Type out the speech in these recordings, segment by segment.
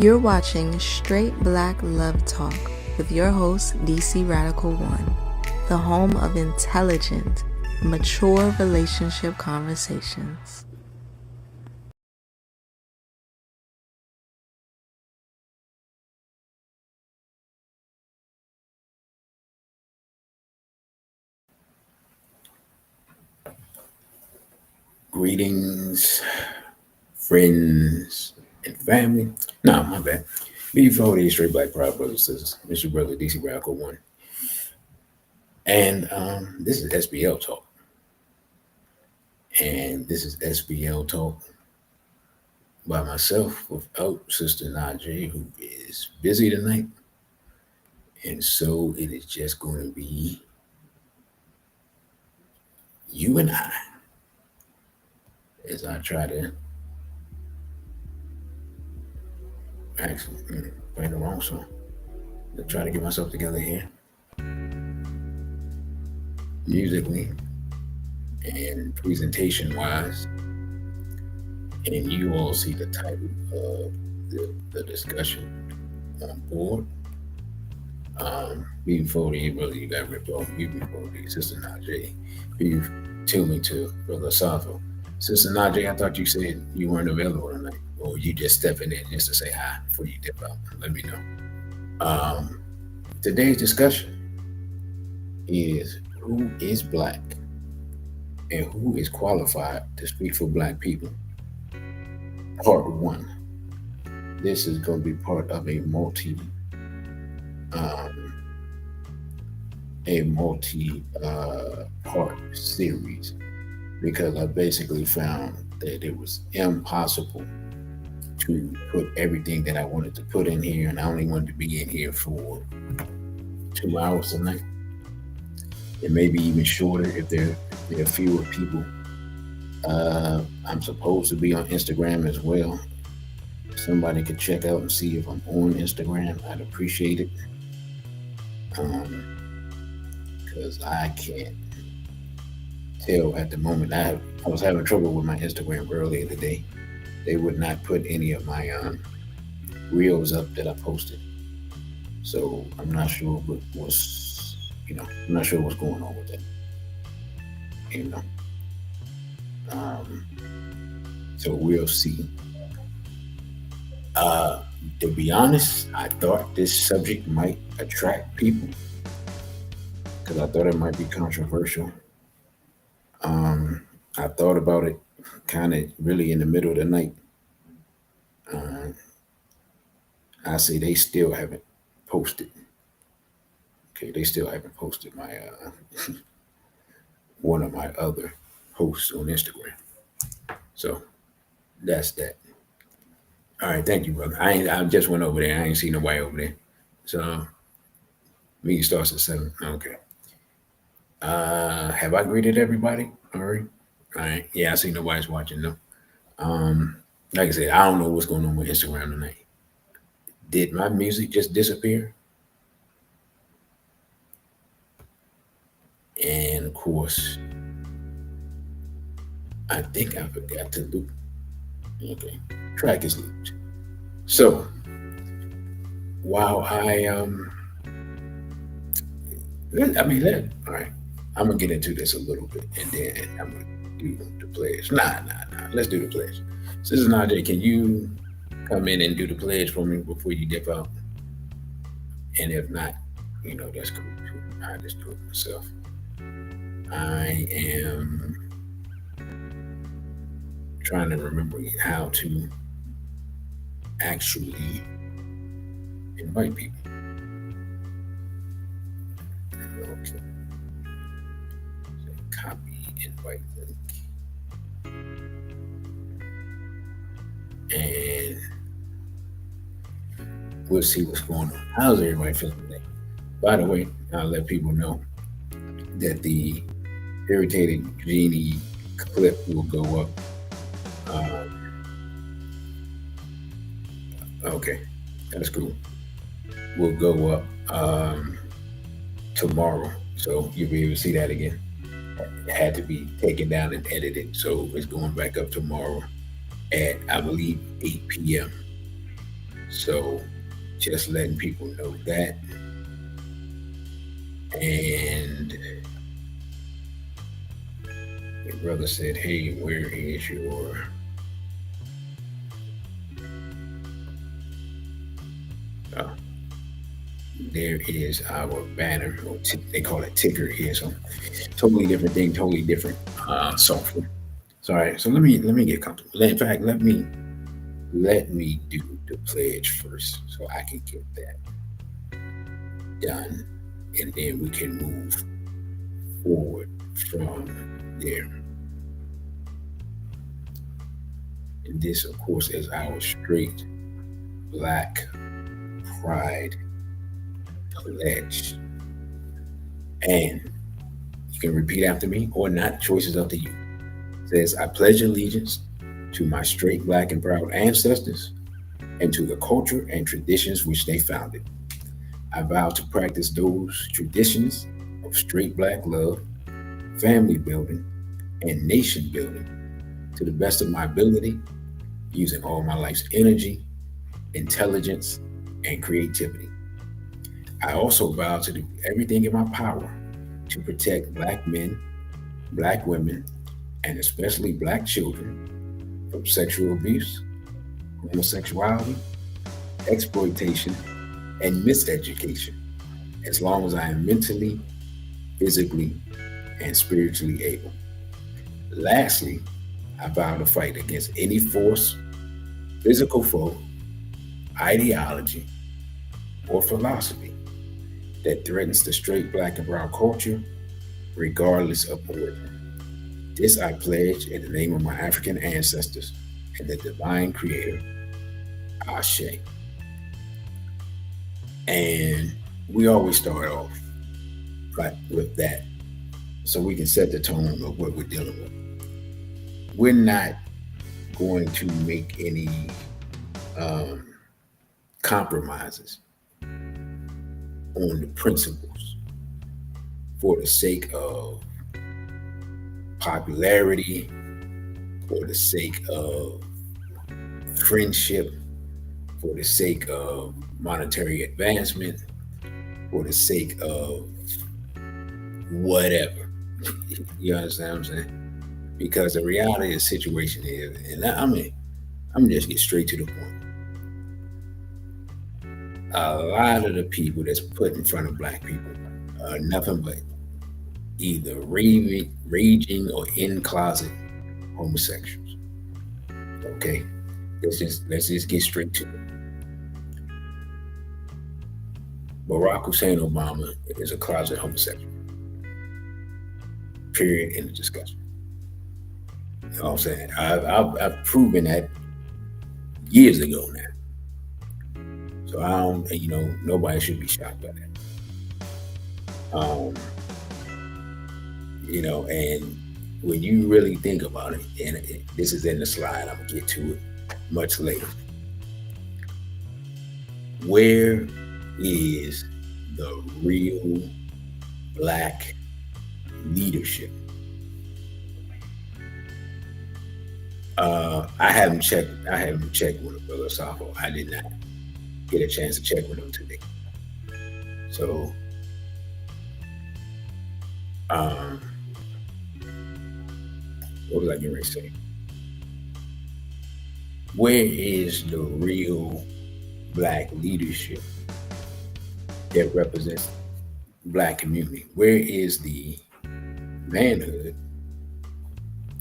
You're watching Straight Black Love Talk with your host, DC Radical One, the home of intelligent, mature relationship conversations. Greetings, friends, and family. No, my bad. Before these straight black proud brothers and sisters, it's your brother DC Radical One. And this is SBL Talk. And this is SBL Talk by myself without Sister Najee, who is busy tonight. And so it is just going to be you and I as I try to actually playing the wrong song. To try to get myself together here musically and presentation wise, and you all see the title of the discussion on board. Before the brother you got ripped off, before the Sister Najee, you tuned me to Brother Safo. Sister Najee, I thought you said you weren't available tonight, or you just stepping in just to say hi before you dip out. Let me know. Today's discussion is who is black and who is qualified to speak for black people. Part one. This is going to be part of a multi part series, because I basically found that it was impossible to put everything that I wanted to put in here, and I only wanted to be in here for 2 hours tonight, and maybe even shorter if there are fewer people. I'm supposed to be on Instagram as well. Somebody could check out and see if I'm on Instagram. I'd appreciate it. Because I can't tell at the moment. I was having trouble with my Instagram earlier today. They would not put any of my reels up that I posted. So I'm not sure I'm not sure what's going on with that. So we'll see. To be honest, I thought this subject might attract people because I thought it might be controversial. I thought about it kind of really in the middle of the night. I say they still haven't posted. Okay, they still haven't posted my one of my other posts on Instagram. So that's that. All right, thank you, brother. I just went over there. I ain't seen nobody over there. So meeting starts at 7. Okay. Have I greeted everybody? All right. All right. Yeah, I see nobody's watching though. Like I said, I don't know what's going on with Instagram tonight. Did my music just disappear? And of course, I think I forgot to loop. Okay, track is looped. So while all right, I'm gonna get into this a little bit, and then I'm gonna do the pledge. Nah. Let's do the pledge. Sister Najee, can you come in and do the pledge for me before you dip out? And if not, that's cool too. I just do it myself. I am trying to remember how to actually invite people. Okay. So copy invite link. And we'll see what's going on. How's everybody feeling today? By the way, I'll let people know that the irritated genie clip will go up. Okay, that's cool. Will go up tomorrow, so you'll be able to see that again. It had to be taken down and edited, so it's going back up tomorrow at, I believe, 8 p.m. So just letting people know that. And your brother said, hey, where is your uh, there is our banner, or they call it ticker here. So totally different thing, totally different software. So all right, so let me get comfortable. In fact, let me do the pledge first, so I can get that done, and then we can move forward from there. And this, of course, is our straight black pride pledge. And you can repeat after me or not. Choice is up to you. It says, I pledge allegiance to my straight black and proud ancestors and to the culture and traditions which they founded. I vow to practice those traditions of straight black love, family building, and nation building to the best of my ability, using all my life's energy, intelligence, and creativity. I also vow to do everything in my power to protect black men, black women, and especially black children from sexual abuse, homosexuality, exploitation, and miseducation, as long as I am mentally, physically, and spiritually able. Lastly, I vow to fight against any force, physical foe, ideology, or philosophy that threatens the straight black and brown culture, regardless of origin. This I pledge in the name of my African ancestors and the divine creator, Ashe. And we always start off with that so we can set the tone of what we're dealing with. We're not going to make any um, compromises on the principles for the sake of popularity, for the sake of friendship, for the sake of monetary advancement, for the sake of whatever. You understand what I'm saying? Because the reality of the situation is, and I'm just get straight to the point. A lot of the people that's put in front of black people are nothing but either raging or in closet homosexuals. Okay, let's just get straight to it. Barack Hussein Obama is a closet homosexual. Period. In the discussion. You know what I'm saying? I've proven that years ago now. So I don't, nobody should be shocked by that. And when you really think about it, and this is in the slide, I'm gonna get to it much later. Where is the real black leadership? I haven't checked with a brother Safo. I did not get a chance to check with him today. So what was I getting ready to say? Where is the real black leadership that represents black community? Where is the manhood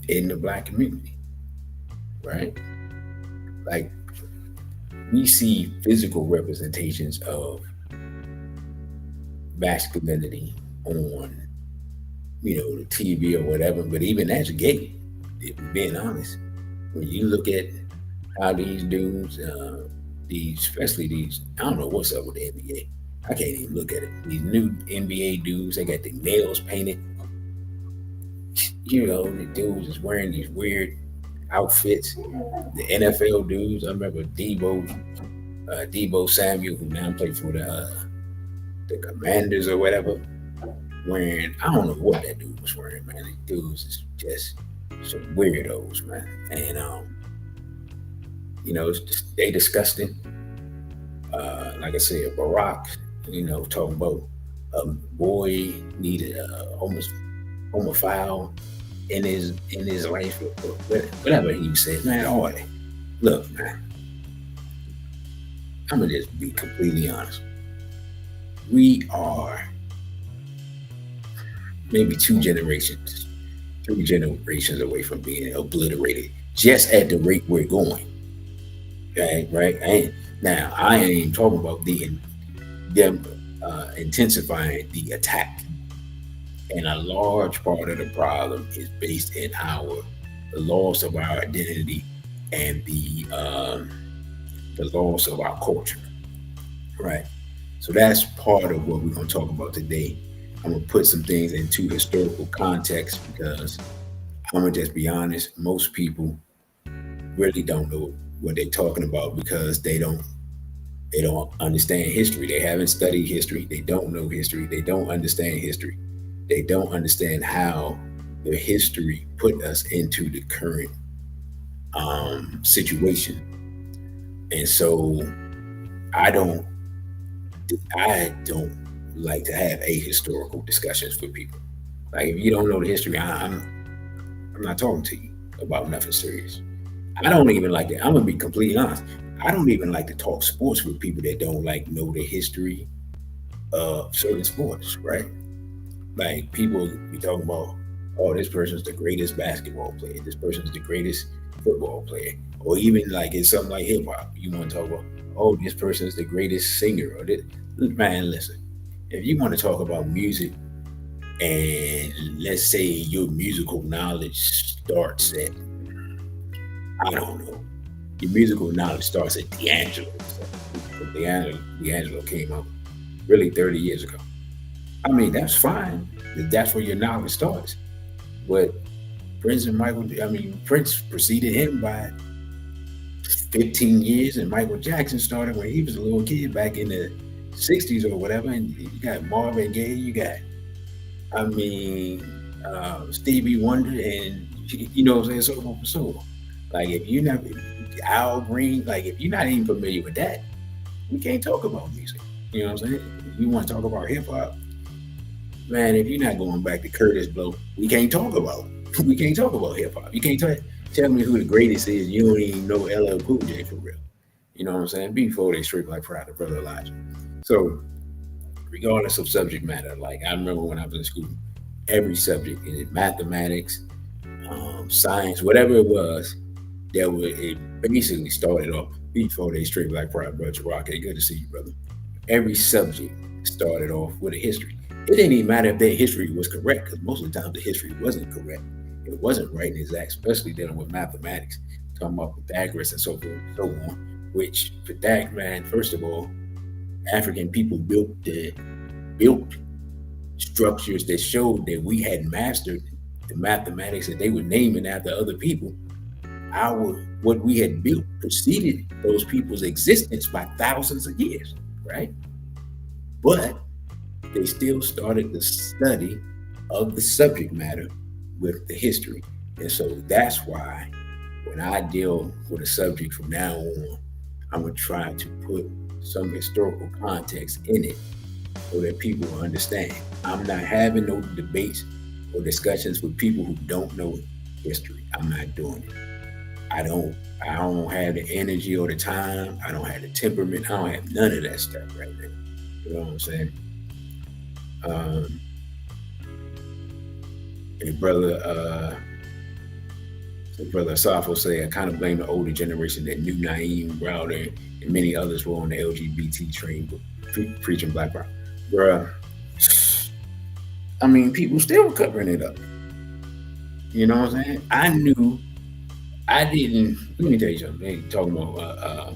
in the black community? Right? Like, we see physical representations of masculinity on, the TV or whatever, but even that's gay, if we're being honest. When you look at how these dudes, especially these, I don't know what's up with the NBA. I can't even look at it. These new NBA dudes, they got their nails painted. The dudes is wearing these weird outfits. The NFL dudes, I remember Debo Samuel, who now plays for the Commanders or whatever, wearing, I don't know what that dude was wearing, man. These dudes is just some weirdos, man. And it's just, they disgusting. Like I said, Barack, talking about a boy needed almost homophile in his life, or whatever he said, man. All that. Look, man, I'm gonna just be completely honest. We are maybe 2 generations, 3 generations away from being obliterated, just at the rate we're going. Okay, right? Now I ain't talking about them intensifying the attack, and a large part of the problem is based in the loss of our identity and the loss of our culture, right? So that's part of what we're going to talk about today. I'm going to put some things into historical context because I'm going to just be honest. Most people really don't know what they're talking about because they don't understand history. They haven't studied history. They don't know history. They don't understand history. They don't understand how the history put us into the current situation. And so I don't I don't like to have ahistorical discussions with people. Like if you don't know the history, I'm not talking to you about nothing serious. I don't even like that. I'm gonna be completely honest. I don't even like to talk sports with people that don't like know the history of certain sports, right? Like people be talking about, oh, this person's the greatest basketball player, this person's the greatest football player, or even like it's something like hip hop. You want to talk about, oh, this person is the greatest singer, or this. Man, listen, if you want to talk about music, and let's say your musical knowledge starts at, I don't know, your musical knowledge starts at D'Angelo. So D'Angelo came out really 30 years ago. I mean, that's fine. That's where your knowledge starts. But Prince preceded him by 15 years, and Michael Jackson started when he was a little kid back in the 60s or whatever. And you got Marvin Gaye, you got, Stevie Wonder, and you know what I'm saying, so on and so on. Like if you're not Al Green, like if you're not even familiar with that, we can't talk about music. You know what I'm saying? If you want to talk about hip hop, man, if you're not going back to Curtis Blow, we can't talk about we can't talk about hip hop. You can't tell me who the greatest is. You don't even know LL Cool J for real. You know what I'm saying? Before they straight like Pride, Brother Elijah. So regardless of subject matter, like I remember when I was in school, every subject in mathematics, science, whatever it was, it basically started off before they straight like Pride, Brother Rock. Hey, good to see you, brother. Every subject started off with a history. It didn't even matter if their history was correct, because most of the time the history wasn't correct. It wasn't right and exact, especially dealing with mathematics, talking about Pythagoras and so forth and so on. Which Pythagoras, man, first of all, African people built structures that showed that we had mastered the mathematics, that they were naming after other people. What we had built preceded those people's existence by thousands of years, right? But they still started the study of the subject matter with the history. And so that's why when I deal with a subject from now on, I'm going to try to put some historical context in it so that people will understand. I'm not having no debates or discussions with people who don't know history. I'm not doing it. I don't have the energy or the time. I don't have the temperament. I don't have none of that stuff right now. You know what I'm saying? And brother Safo say, I kind of blame the older generation that knew Naeem Browder and many others were on the LGBT train preaching black power. Bruh, I mean, people still covering it up. You know what I'm saying? Let me tell you something. They talking about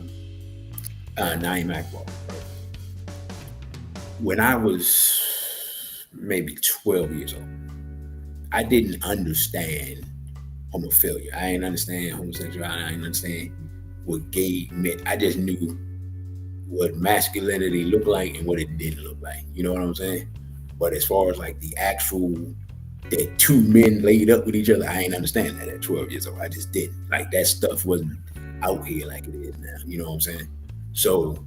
Naeem Akbar. When I was maybe 12 years old, I didn't understand homophilia. I didn't understand homosexuality. I didn't understand what gay meant. I just knew what masculinity looked like and what it didn't look like. You know what I'm saying? But as far as like the actual that two men laid up with each other, I ain't understand that at 12 years old. I just didn't. Like that stuff wasn't out here like it is now. You know what I'm saying? So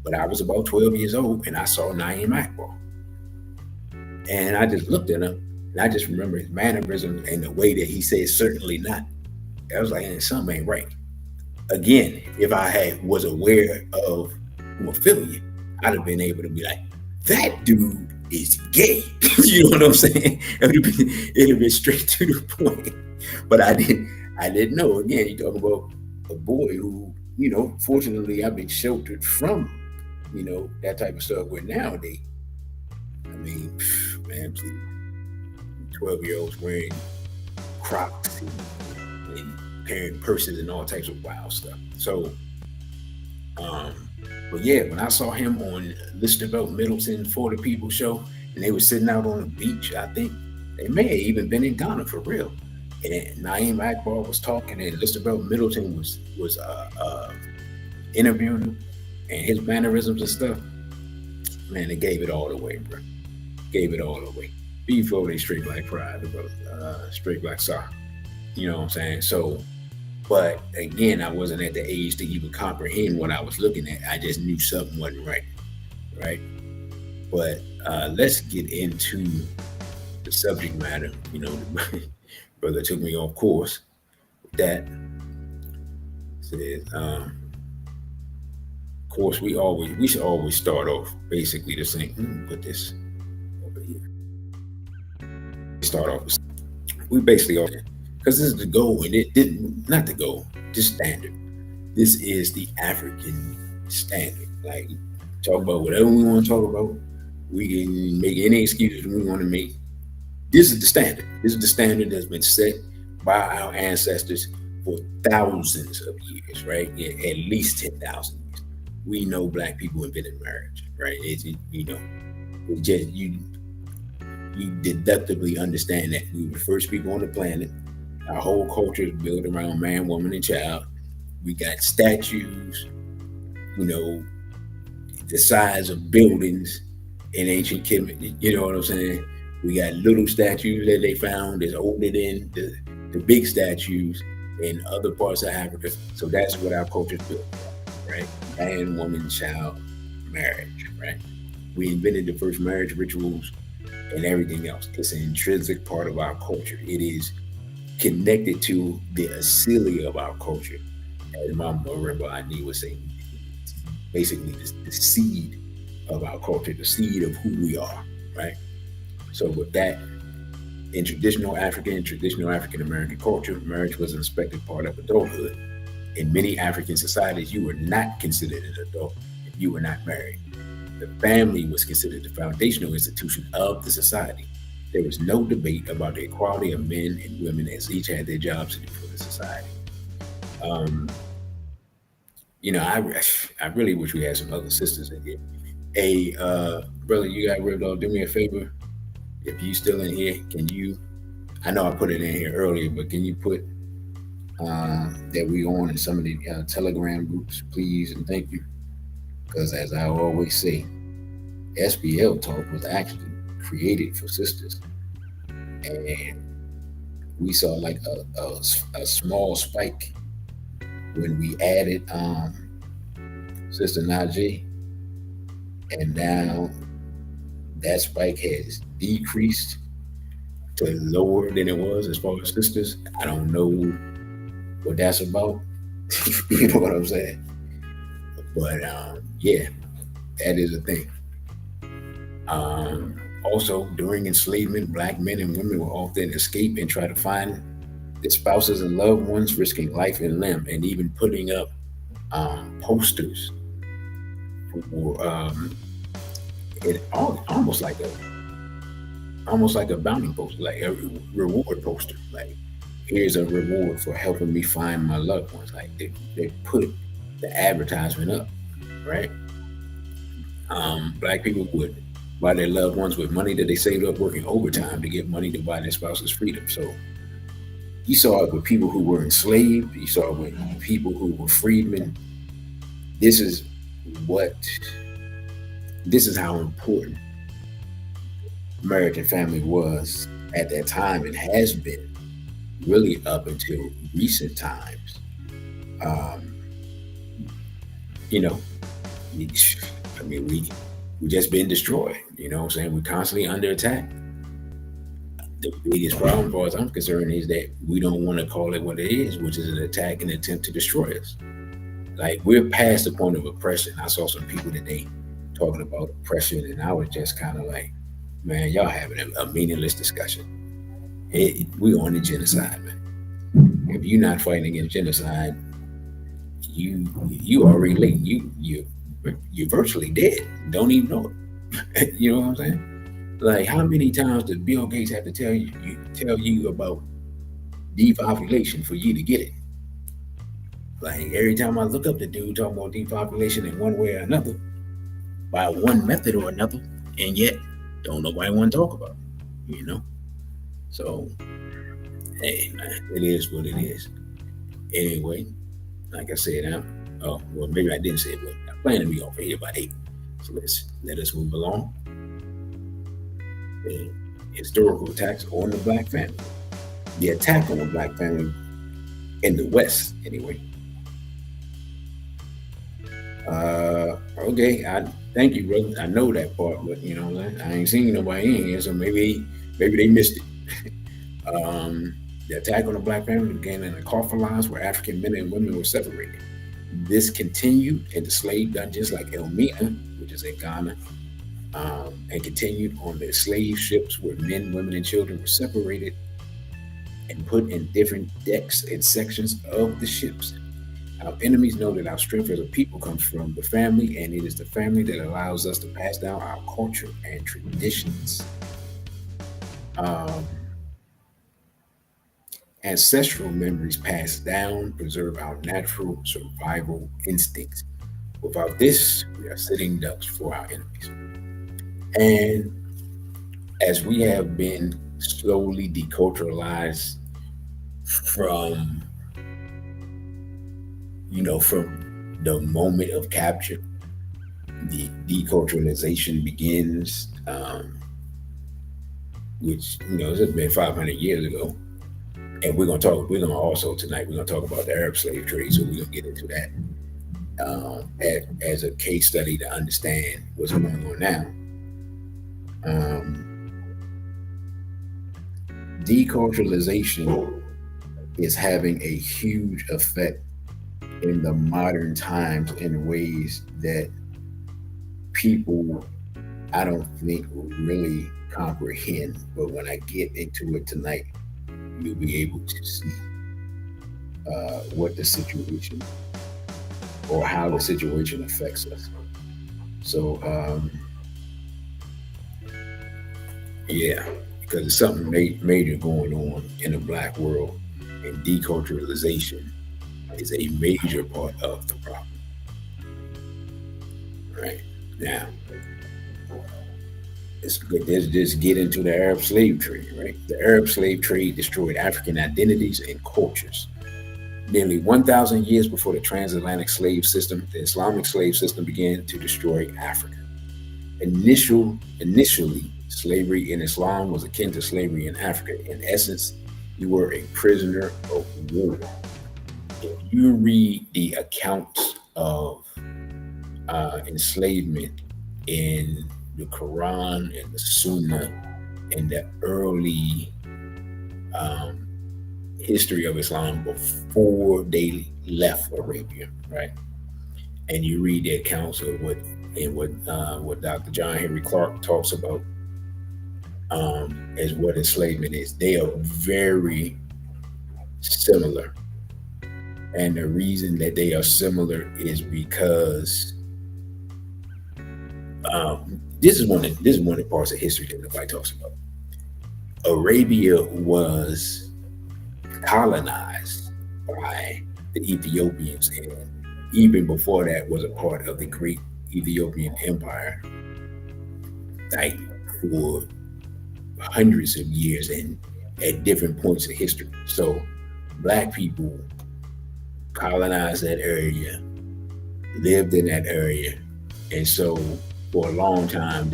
But I was about 12 years old and I saw Naeem Akbar. And I just looked at him and I just remember his mannerisms and the way that he said, certainly not. I was like, something ain't right. Again, if I was aware of homophilia, I'd have been able to be like, that dude is gay. You know what I'm saying? It'd have been straight to the point. But I didn't know. Again, you talk about a boy who, fortunately I've been sheltered from, that type of stuff. Where nowadays, I mean, man, 12-year-olds wearing Crocs and carrying purses and all types of wild stuff. So, but yeah, when I saw him on Listerville Middleton for the People show, and they were sitting out on the beach, I think they may have even been in Ghana for real. And Naeem Akbar was talking, and Listerville Middleton was interviewing him, and his mannerisms and stuff. Man, they gave it all away, bro. Gave it all away. Before they straight black pride, straight black soccer. You know what I'm saying? So, but again, I wasn't at the age to even comprehend what I was looking at. I just knew something wasn't right? But let's get into the subject matter. The brother took me off course with that. Said, of course, we should always start off basically the same. Put this over here. Start off. We basically all, because this is the goal, and it didn't, not the goal, just standard. This is the African standard. Like, talk about whatever we want to talk about. We can make any excuses we want to make. This is the standard. This is the standard that's been set by our ancestors for thousands of years, right? At least 10,000 years. We know black people invented marriage, right? You deductively understand that we were the first people on the planet. Our whole culture is built around man, woman, and child. We got statues, the size of buildings in ancient Kemet. You know what I'm saying? We got little statues that they found that's older than the big statues in other parts of Africa. So that's what our culture is built around, right? Man, woman, child, marriage, right? We invented the first marriage rituals and everything else. It's an intrinsic part of our culture. It is connected to the asilia of our culture. As my Marimba Ani was saying, basically the seed of our culture, the seed of who we are, right? So with that, in traditional African-American culture, marriage was an expected part of adulthood. In many African societies, you were not considered an adult if you were not married. The family was considered the foundational institution of the society. There was no debate about the equality of men and women, as each had their jobs to do for the society. I really wish we had some other sisters in here. Hey, brother, you got ripped off. Do me a favor. If you still in here, can you, I know I put it in here earlier, but can you put that we on in some of the Telegram groups, please, and thank you. Because as I always say, SBL Talk was actually created for sisters. And we saw like a small spike when we added Sister Najee. And now that spike has decreased to lower than it was as far as sisters. I don't know what that's about. You know what I'm saying? But yeah, that is a thing. Also, during enslavement, black men and women will often escape and try to find their spouses and loved ones, risking life and limb, and even putting up posters for it almost like a bounty poster, like a reward poster. Like, here's a reward for helping me find my loved ones. Like they put the advertisement up, right? Black people would buy their loved ones with money that they saved up working overtime to get money to buy their spouse's freedom. So you saw it with people who were enslaved. You saw it with people who were freedmen. This is how important marriage and family was at that time, and has been really up until recent times. I mean, we just been destroyed. You know what I'm saying? We're constantly under attack. The biggest problem, as far as I'm concerned, is that we don't want to call it what it is, which is an attack and attempt to destroy us. Like, we're past the point of oppression. I saw some people today talking about oppression, and I was just kind of like, man, y'all having a meaningless discussion. We on the genocide, man. If you're not fighting against genocide, you already late. You're virtually dead. Don't even know it. You know what I'm saying? Like, how many times does Bill Gates have to tell you about depopulation for you to get it? Like, every time I look up the dude talking about depopulation in one way or another, by one method or another, and yet don't nobody want to talk about it, you know? So, hey, man, it is what it is. Anyway, like I said, well, maybe I didn't say it, but I plan to be over here by 8. So let us move along. The historical attacks on the black family. The attack on the black family in the West, anyway. Okay, I thank you, brother. I know that part, but you know what I'm saying? I ain't seen nobody in here, so maybe they missed it. The attack on the black family began in the coffin lines where African men and women were separated. This continued in the slave dungeons like Elmina, which is in Ghana, and continued on the slave ships where men, women, and children were separated and put in different decks and sections of the ships. Our enemies know that our strength as a people comes from the family, and it is the family that allows us to pass down our culture and traditions. Ancestral memories passed down preserve our natural survival instincts. Without this, we are sitting ducks for our enemies. And as we have been slowly deculturalized from the moment of capture, the deculturalization begins, which, it's been 500 years ago. And we're gonna also tonight, we're gonna talk about the Arab slave trade. So we're gonna get into that as a case study to understand what's going on now. Deculturalization is having a huge effect in the modern times in ways that people, I don't think, really comprehend. But when I get into it tonight, you'll be able to see what the situation or how the situation affects us. So, yeah, because it's something major going on in the black world, and deculturalization is a major part of the problem. Right now, let's just get into the Arab slave trade, right? The Arab slave trade destroyed African identities and cultures. Nearly 1,000 years before the transatlantic slave system, the Islamic slave system began to destroy Africa. Initially, slavery in Islam was akin to slavery in Africa. In essence, you were a prisoner of war. If you read the accounts of enslavement in the Quran and the Sunnah and the early history of Islam before they left Arabia, right? And you read the accounts of what Dr. John Henry Clark talks about as what enslavement is. They are very similar. And the reason that they are similar is because this is one of the parts of history that nobody talks about. Arabia was colonized by the Ethiopians, and even before that was a part of the great Ethiopian Empire, like for hundreds of years and at different points in history. So black people colonized that area, lived in that area, and so for a long time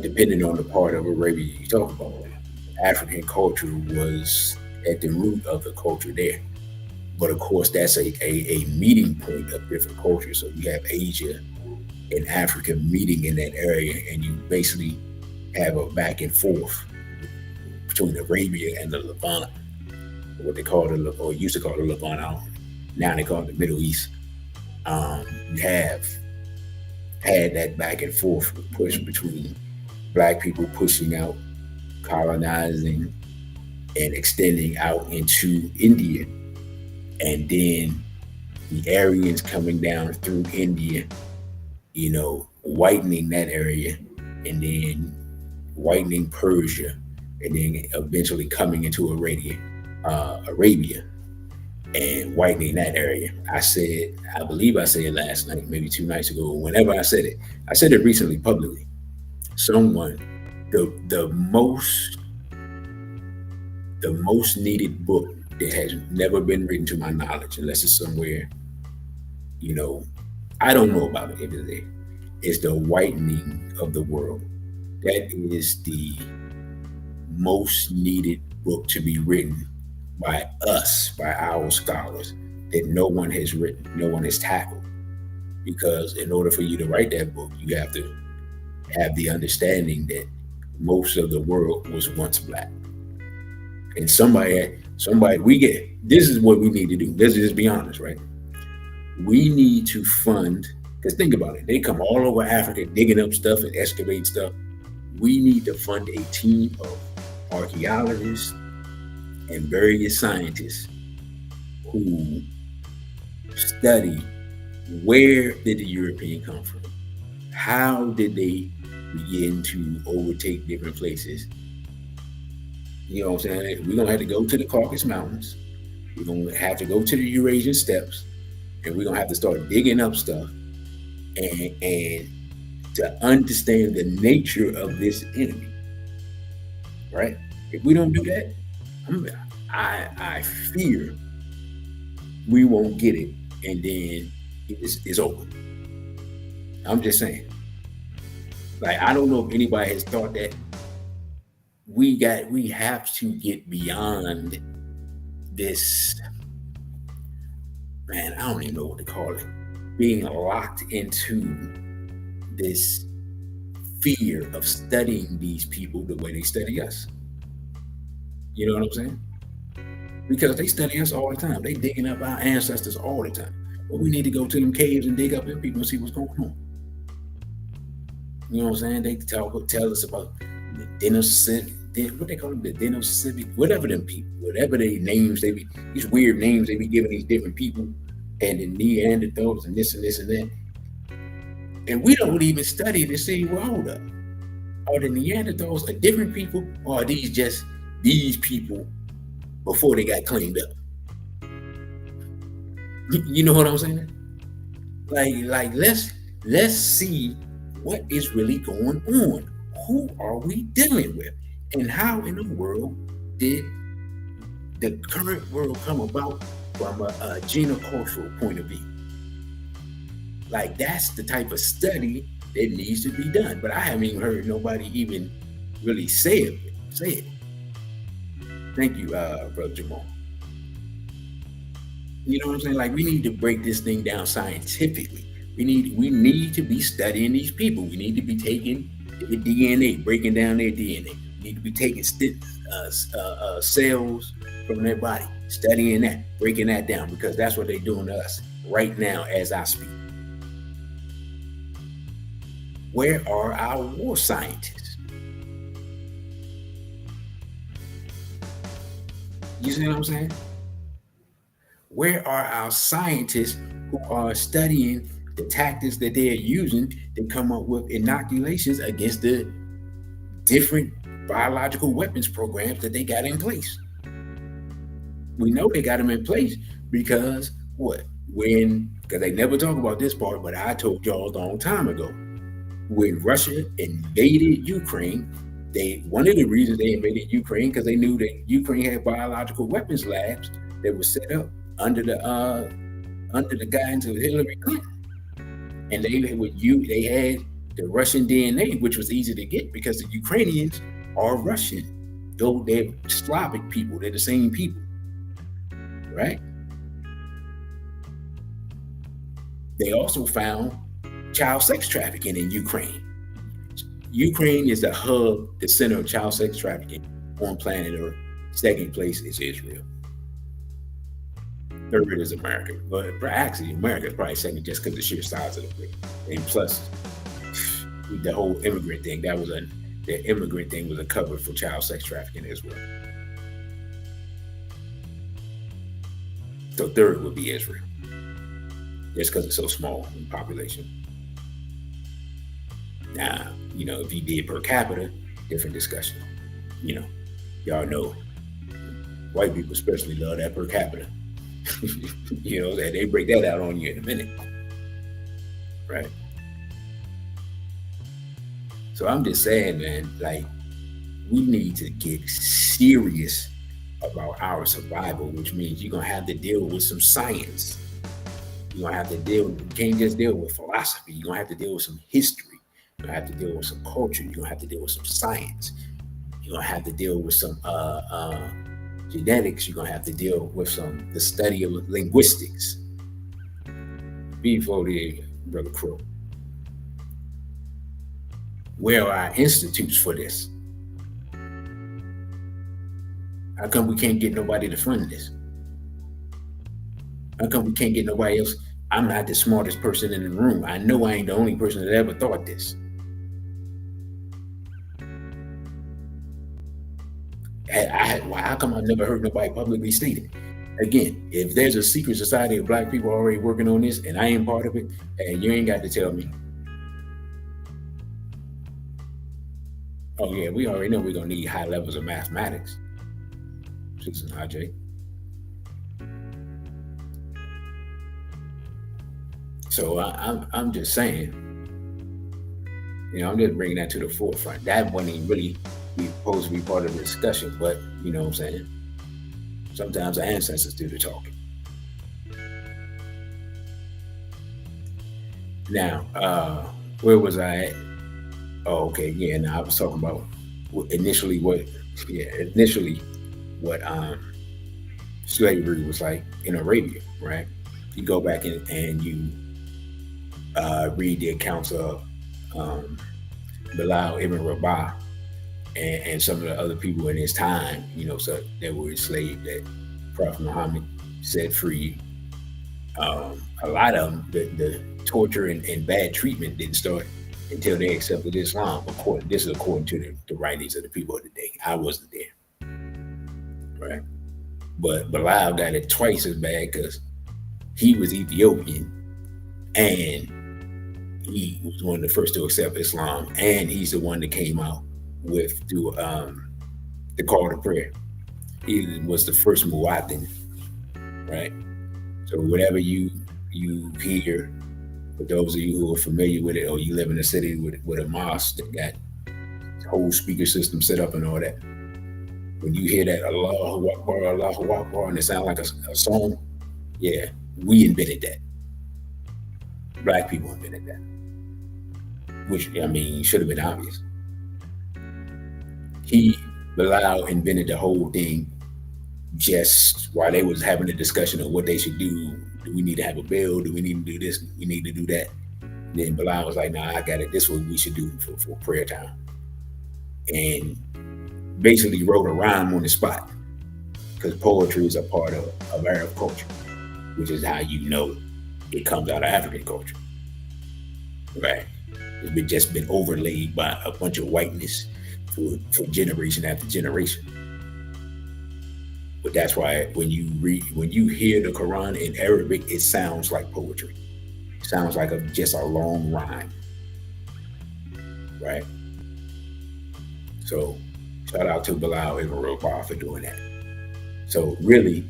depending on the part of Arabia you talk about, African culture was at the root of the culture there. But of course, that's a meeting point of different cultures. So you have Asia, in Africa meeting in that area, and you basically have a back and forth between Arabia and the Levant, what they call or used to call the Levant. Now they call it the Middle East. You have had that back and forth push between black people pushing out, colonizing, and extending out into India, and then the Aryans coming down through India, whitening that area, and then whitening Persia, and then eventually coming into Arabia, and whitening that area. I believe I said last night, maybe 2 nights ago, whenever I said it recently publicly. Someone, the most needed book that has never been written to my knowledge, unless it's somewhere, I don't know about it every day, is The Whitening of the World. That is the most needed book to be written by our scholars, that no one has written, no one has tackled. Because in order for you to write that book, you have to have the understanding that most of the world was once black. And this is what we need to do. Let's just be honest, right? We need to fund, because think about it, they come all over Africa digging up stuff and excavating stuff. We need to fund a team of archaeologists and various scientists who study, where did the European come from? How did they begin to overtake different places? You know what I'm saying? We're going to have to go to the Caucasus Mountains. We're going to have to go to the Eurasian steppes, and we're going to have to start digging up stuff and to understand the nature of this enemy, right? If we don't do that, I fear we won't get it, and then it's over. I'm just saying. Like, I don't know if anybody has thought that we have to get beyond this, man, I don't even know what to call it, being locked into this fear of studying these people the way they study us. You know what I'm saying? Because they study us all the time. They digging up our ancestors all the time. But we need to go to them caves and dig up them people and see what's going on. You know what I'm saying? They tell us about the Deinocytic, what they call them, the Deinocytic, whatever them people, whatever they names, they be these weird names they be giving these different people, and the Neanderthals and this and this and that. And we don't even study to see, well, hold up, are the Neanderthals a different people, or are these just these people before they got cleaned up? You know what I'm saying? Like let's see what is really going on. Who are we dealing with? And how in the world did the current world come about from a genocultural point of view? Like, that's the type of study that needs to be done. But I haven't even heard nobody even really say it. Thank you, Brother Jamal. You know what I'm saying? Like, we need to break this thing down scientifically. We need to be studying these people. We need to be taking the DNA, breaking down their DNA. We need to be taking cells from their body, studying that, breaking that down, because that's what they're doing to us right now as I speak. Where are our war scientists? You see what I'm saying? Where are our scientists who are studying the tactics that they're using to come up with inoculations against the different biological weapons programs that they got in place? We know they got them in place because what? Because they never talk about this part, but I told y'all a long time ago, when Russia invaded Ukraine, one of the reasons they invaded Ukraine, because they knew that Ukraine had biological weapons labs that were set up under the guidance of Hillary Clinton. And they had the Russian DNA, which was easy to get because the Ukrainians are Russian, though they're Slavic people. They're the same people, right? They also found child sex trafficking in Ukraine. Ukraine is the hub, the center of child sex trafficking on planet Earth. Second place is Israel. Third is America. But actually, America is probably second just because of the sheer size of the place. And plus, the whole immigrant thing, the immigrant thing was a cover for child sex trafficking as well. So third would be Israel. Just because it's so small in population. Now, if you did per capita, different discussion. Y'all know white people especially love that per capita. They break that out on you in a minute. Right? So I'm just saying, man, like, we need to get serious about our survival, which means you're going to have to deal with some science. You're going to have to you can't just deal with philosophy. You're going to have to deal with some history. You're going to have to deal with some culture. You're going to have to deal with some science. You're going to have to deal with some genetics. You're going to have to deal with the study of linguistics. Before the Brother Crow. Where are our institutes for this? How come we can't get nobody to fund this? How come we can't get nobody else? I'm not the smartest person in the room. I know I ain't the only person that ever thought this. How come I've never heard nobody publicly state it? Again, if there's a secret society of Black people already working on this and I ain't part of it, and you ain't got to tell me. Oh yeah, we already know we're going to need high levels of mathematics. Sister Najee. So I'm just saying, I'm just bringing that to the forefront. That wasn't even really supposed to be part of the discussion, but you know what I'm saying? Sometimes our ancestors do the talking. Now, where was I at? Oh, okay, yeah. Now I was talking about initially what slavery was like in Arabia, right? You go back and you read the accounts of Bilal ibn Rabah and some of the other people in his time, so that were enslaved that Prophet Muhammad set free. A lot of them, the torture and bad treatment didn't start until they accepted Islam. This is according to the writings of the people of the day. I wasn't there, right? But Bilal got it twice as bad because he was Ethiopian and he was one of the first to accept Islam, and he's the one that came out with the call to prayer. He was the first muaddin, right? So whatever you hear, for those of you who are familiar with it, or you live in a city with a mosque that got a whole speaker system set up and all that, when you hear that Allahu Akbar, Allahu Akbar, and it sounds like a song, yeah, we invented that. Black people invented that. Which, should have been obvious. Bilal invented the whole thing just while they was having a discussion of what they should do. Do we need to have a bill? Do we need to do this? We need to do that. And then Bilal was like, nah, I got it. This is what we should do for prayer time. And basically wrote a rhyme on the spot, because poetry is a part of Arab culture, which is how it comes out of African culture, right? It's just been overlaid by a bunch of whiteness for generation after generation. But that's why when you hear the Quran in Arabic, it sounds like poetry. It sounds like just a long rhyme, right? So shout out to Bilal ibn Rabah for doing that. So really,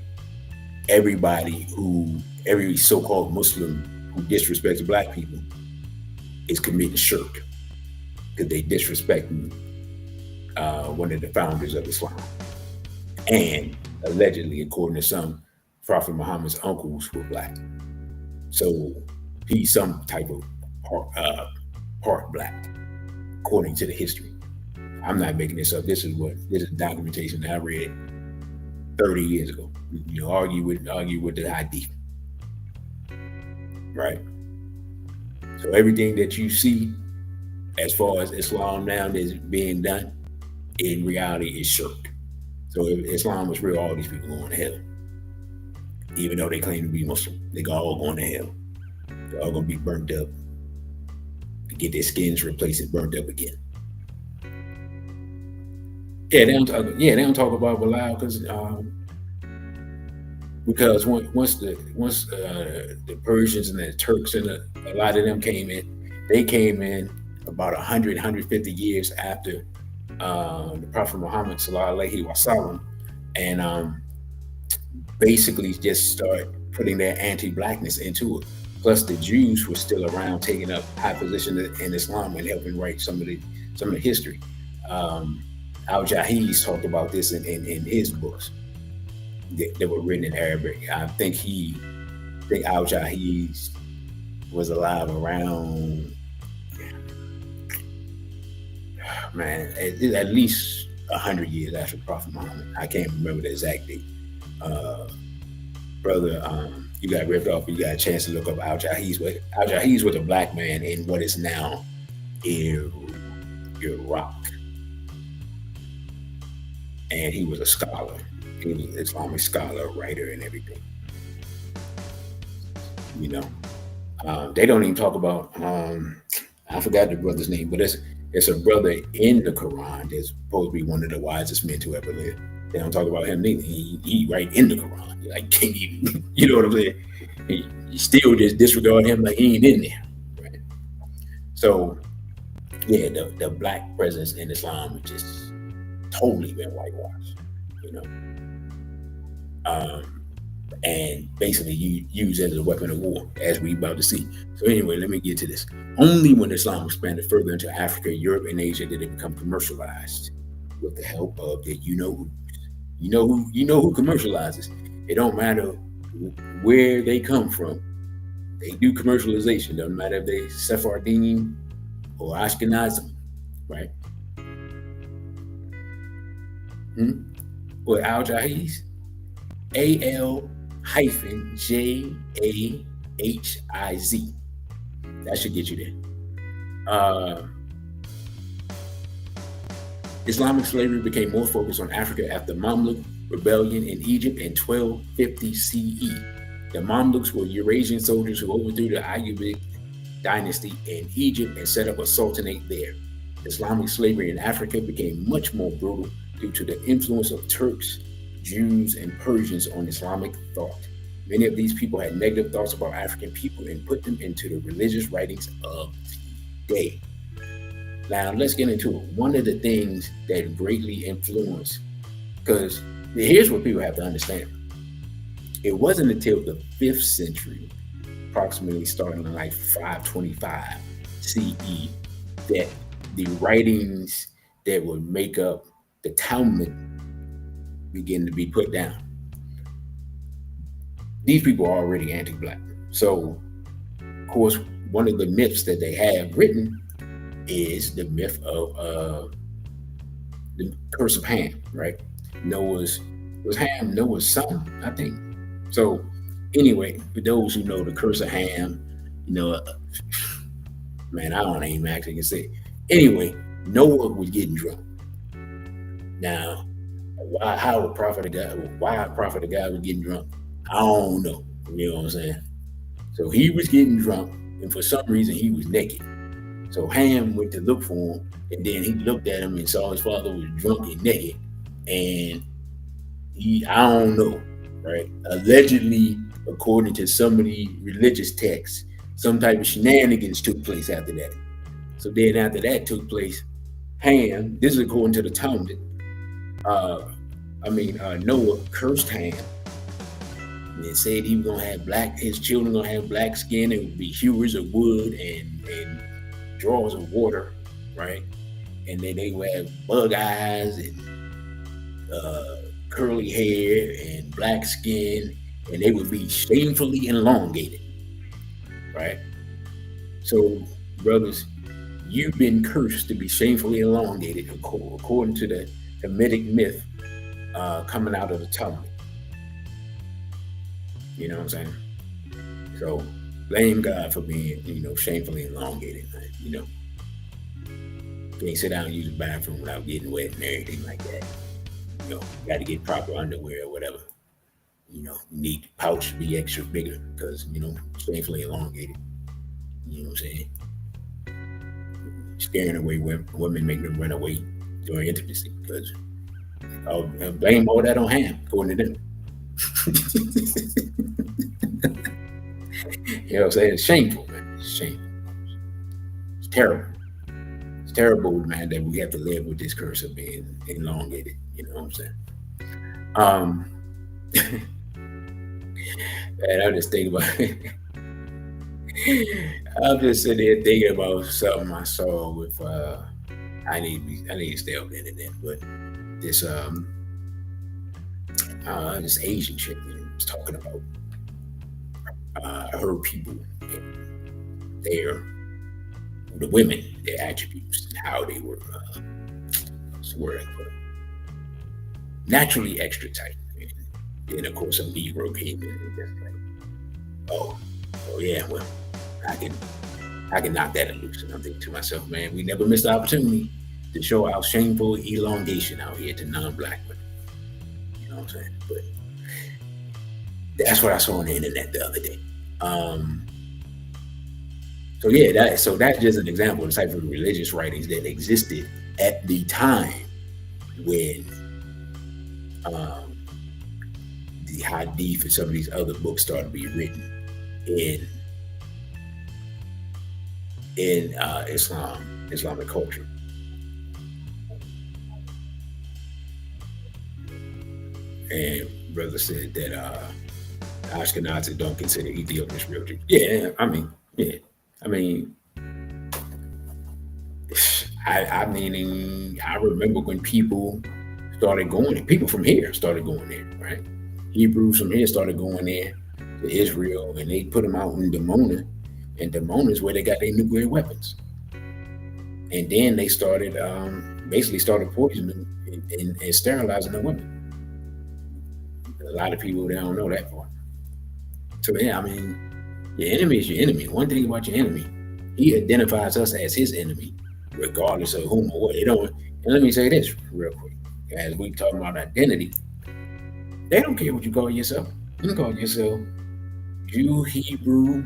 every so-called Muslim who disrespects Black people is committing shirk, because they disrespecting one of the founders of Islam. And allegedly, according to some, Prophet Muhammad's uncles were Black. So he's some type of part Black, according to the history. I'm not making this up. This is documentation that I read 30 years ago. Argue with the hadith, right? So everything that you see as far as Islam now that's being done, in reality is shirk. So if Islam was real, all these people going to hell. Even though they claim to be Muslim, they all going to hell. They're all going to be burnt up, to get their skins replaced and burnt up again. Yeah, they don't talk. Yeah, they don't talk about Bilal because once the Persians and the Turks and a lot of them came in, they came in about 100, 150 years after the Prophet Muhammad sallallahu alaihi wasallam, and basically just start putting their anti-blackness into it. Plus, the Jews were still around, taking up high positions in Islam and helping write some of the history. Al-Jahiz talked about this in his books that were written in Arabic. I think Al-Jahiz was alive around, man, at least 100 years after Prophet Muhammad. I can't remember the exact date. Brother, you got ripped off. You got a chance to look up Al-Jahiz. Al-Jahiz was a black man in what is now Iraq. And he was a scholar. He was an Islamic scholar, writer, and everything. You know, they don't even talk about. I forgot the brother's name, but it's a brother in the Quran that's supposed to be one of the wisest men to ever live. They don't talk about him neither. He right in the Quran. Like, can't even, you know what I'm saying? He still just disregard him like he ain't in there. Right? So, yeah, the black presence in Islam is just totally been whitewashed, you know. And basically used as a weapon of war, as we about to see. So anyway, let me get to this. Only when Islam expanded further into Africa, Europe, and Asia did it become commercialized with the help of the you know who commercializes. It don't matter where they come from. They do commercialization. Doesn't matter if they Sephardim or Ashkenazim, right? Or Al-Jahiz, AL-JAHIZ. That should get you there. Islamic slavery became more focused on Africa after Mamluk rebellion in Egypt in 1250 CE. The Mamluks were Eurasian soldiers who overthrew the Ayyubid dynasty in Egypt and set up a sultanate there. Islamic slavery in Africa became much more brutal due to the influence of Turks, Jews, and Persians on Islamic thought. Many of these people had negative thoughts about African people and put them into the religious writings of the day. Now, let's get into it. One of the things that greatly influenced, because here's what people have to understand. It wasn't until the 5th century, approximately starting in like 525 CE, that the writings that would make up the Talmud begin to be put down. These people are already anti-black. So, of course, one of the myths that they have written is the myth of the curse of Ham, right? Was Ham Noah's son, I think. So anyway, for those who know the curse of Ham, you know, man, I don't even actually say it. Anyway, Noah was getting drunk. Now, why a prophet of God was getting drunk, I don't know. You know what I'm saying? So he was getting drunk, and for some reason he was naked. So Ham went to look for him, and then he looked at him and saw his father was drunk and naked. And I don't know, right? Allegedly, according to some of the religious texts, some type of shenanigans took place after that. So then after that took place, Ham, this is according to the Talmud, Noah cursed Ham and said he was gonna have his children gonna have black skin, and would be hewers of wood and drawers of water, right? And then they would have bug eyes and curly hair and black skin, and they would be shamefully elongated, right? So, brothers, you've been cursed to be shamefully elongated according to the Hamitic myth coming out of the Talmud. You know what I'm saying? So blame God for being, shamefully elongated, man. Can't sit down and use the bathroom without getting wet and everything like that. Got to get proper underwear or whatever. You need the pouch to be extra bigger because, shamefully elongated. You know what I'm saying? Scaring away women, making them run away during intimacy because I'll blame all that on Ham, according to them. You know what I'm saying? It's shameful, man. It's shameful. It's terrible. It's terrible, man, that we have to live with this curse of being elongated. You know what I'm saying? And I just think about it. I'm just sitting there thinking about something I saw with I need to stay up the internet, but this Asian chick was talking about her people, the women, their attributes, and how they were naturally extra tight. And then of course a Negro came in and just like, oh yeah, well, I can knock that loose. And I'm thinking to myself, man, we never missed the opportunity to show our shameful elongation out here to non-Black women. You know what I'm saying? But that's what I saw on the internet the other day. So that's just an example of the type of religious writings that existed at the time when the Hadith and some of these other books started to be written in Islamic culture. And brother said that Ashkenazi don't consider Ethiopians real Jews. I remember when people from here started going there, right? Hebrews from here started going there to Israel, and they put them out in Dimona, and Dimona is where they got their nuclear weapons. And then they started poisoning and sterilizing the women. A lot of people, they don't know that part. So your enemy is your enemy. One thing about your enemy, he identifies us as his enemy, regardless of whom or what. And let me say this real quick, as we talk about identity, they don't care what you call yourself. You can call yourself Jew, Hebrew,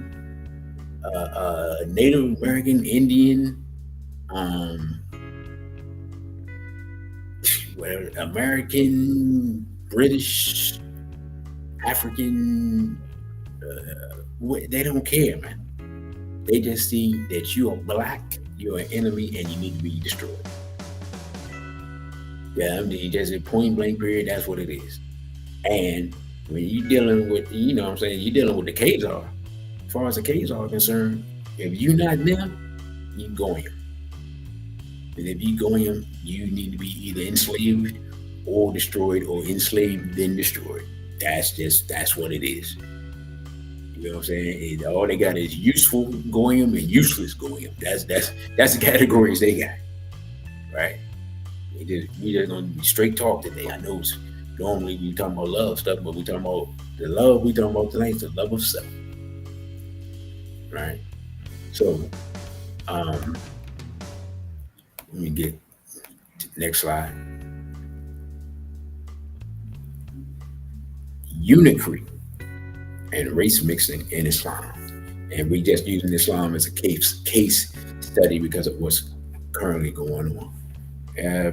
Native American, Indian, American, British, African. They don't care, man. They just see that you are Black, you're an enemy, and you need to be destroyed. Yeah, just a point blank period. That's what it is. And when you're dealing with, you're dealing with the Khazar. As far as the Khazar are concerned, if you're not them, you Goyim. And if you Goyim, you need to be either enslaved or destroyed, or enslaved then destroyed. That's what it is. You know what I'm saying? And all they got is useful Goyim and useless Goyim. That's the categories they got, right? We just gonna be straight talk today. I know normally we talking about love stuff, but we talking about the love. We talking about tonight the love of self, right? So, let me get to the next slide. Eunuchry and race mixing in Islam, and we just using Islam as a case study because of what's currently going on.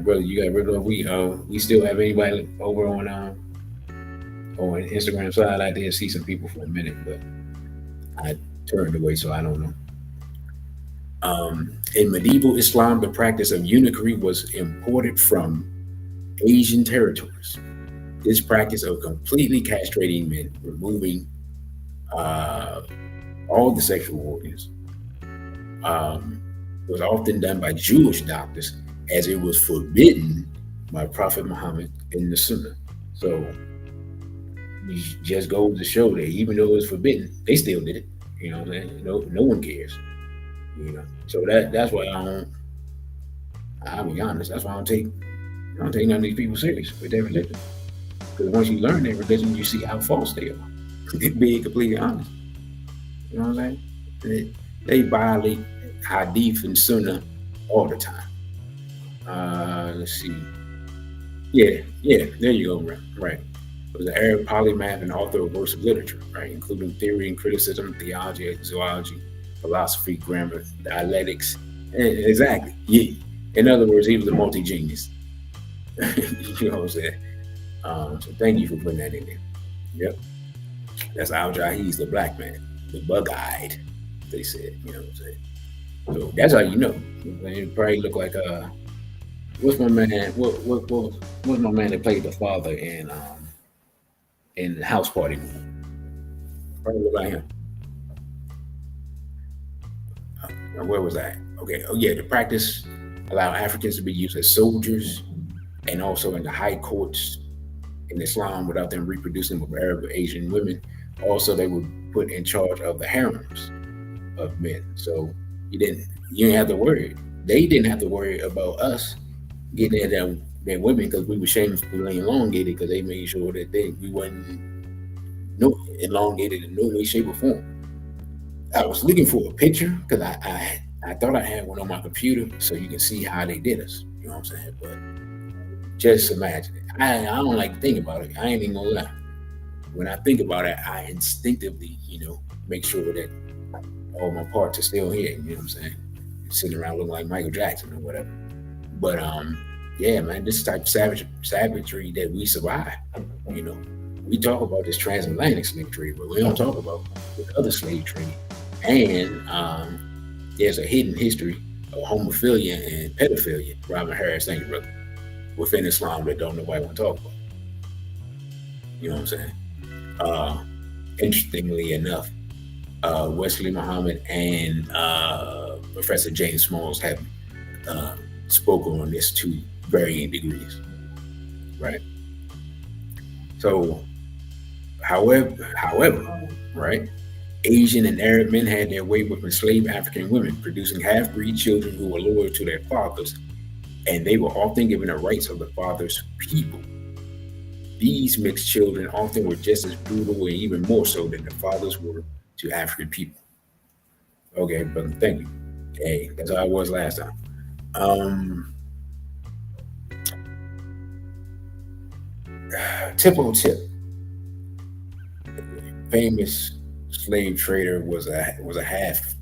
Brother, you got rid of we still have anybody over on Instagram side? I did see some people for a minute, but I turned away, so I don't know. In medieval Islam, the practice of eunuchry was imported from Asian territories. This practice of completely castrating men, removing all the sexual organs, was often done by Jewish doctors, as it was forbidden by Prophet Muhammad in the Sunnah. So it just goes to show that even though it was forbidden, they still did it. You know what I'm saying? No one cares. So that's why I'll be honest, that's why I don't take none of these people serious with their religion. Because once you learn their religion, you see how false they are. Being completely honest. You know what I'm saying? They violate hadith and sunnah all the time. Let's see. Yeah, there you go. Right. Was an Arab polymath and author of works of literature, right, including theory and criticism, theology, zoology, philosophy, grammar, dialectics. Exactly. Yeah. In other words, he was a multi-genius. You know what I'm saying? So thank you for putting that in there. Yep. That's Al Jahi's the black man, the bug-eyed. They said. You know what I'm saying? So that's how you know. It probably look like what's my man? What's my man that played the father in the House Party movie? Probably look like him. Where was that? Okay. Oh yeah, the practice allow Africans to be used as soldiers and also in the high courts in Islam without them reproducing with Arab or Asian women. Also, they were put in charge of the harems of men. So you didn't have to worry. They didn't have to worry about us getting at their women because we were shamefully elongated because they made sure that we wasn't no elongated in no way, shape, or form. I was looking for a picture because I thought I had one on my computer so you can see how they did us. You know what I'm saying? But just imagine it. I don't like to think about it. I ain't even gonna lie. When I think about it, I instinctively, make sure that all my parts are still here. You know what I'm saying? Sitting around looking like Michael Jackson or whatever. But yeah, man, this type of savagery that we survive. We talk about this transatlantic slave trade, but we don't talk about the other slave trade. And there's a hidden history of homophilia and pedophilia. Robin Harris, thank you, brother. Within Islam that don't nobody want to talk about. You know what I'm saying? Interestingly enough, Wesley Muhammad and Professor James Smalls have spoken on this to varying degrees, right? So, however, right, Asian and Arab men had their way with enslaved African women, producing half-breed children who were loyal to their fathers, and they were often given the rights of the father's people. These mixed children often were just as brutal and even more so than the fathers were to African people. Okay, brother, thank you. Hey, that's how I was last time. Tip on tip. Famous slave trader was a half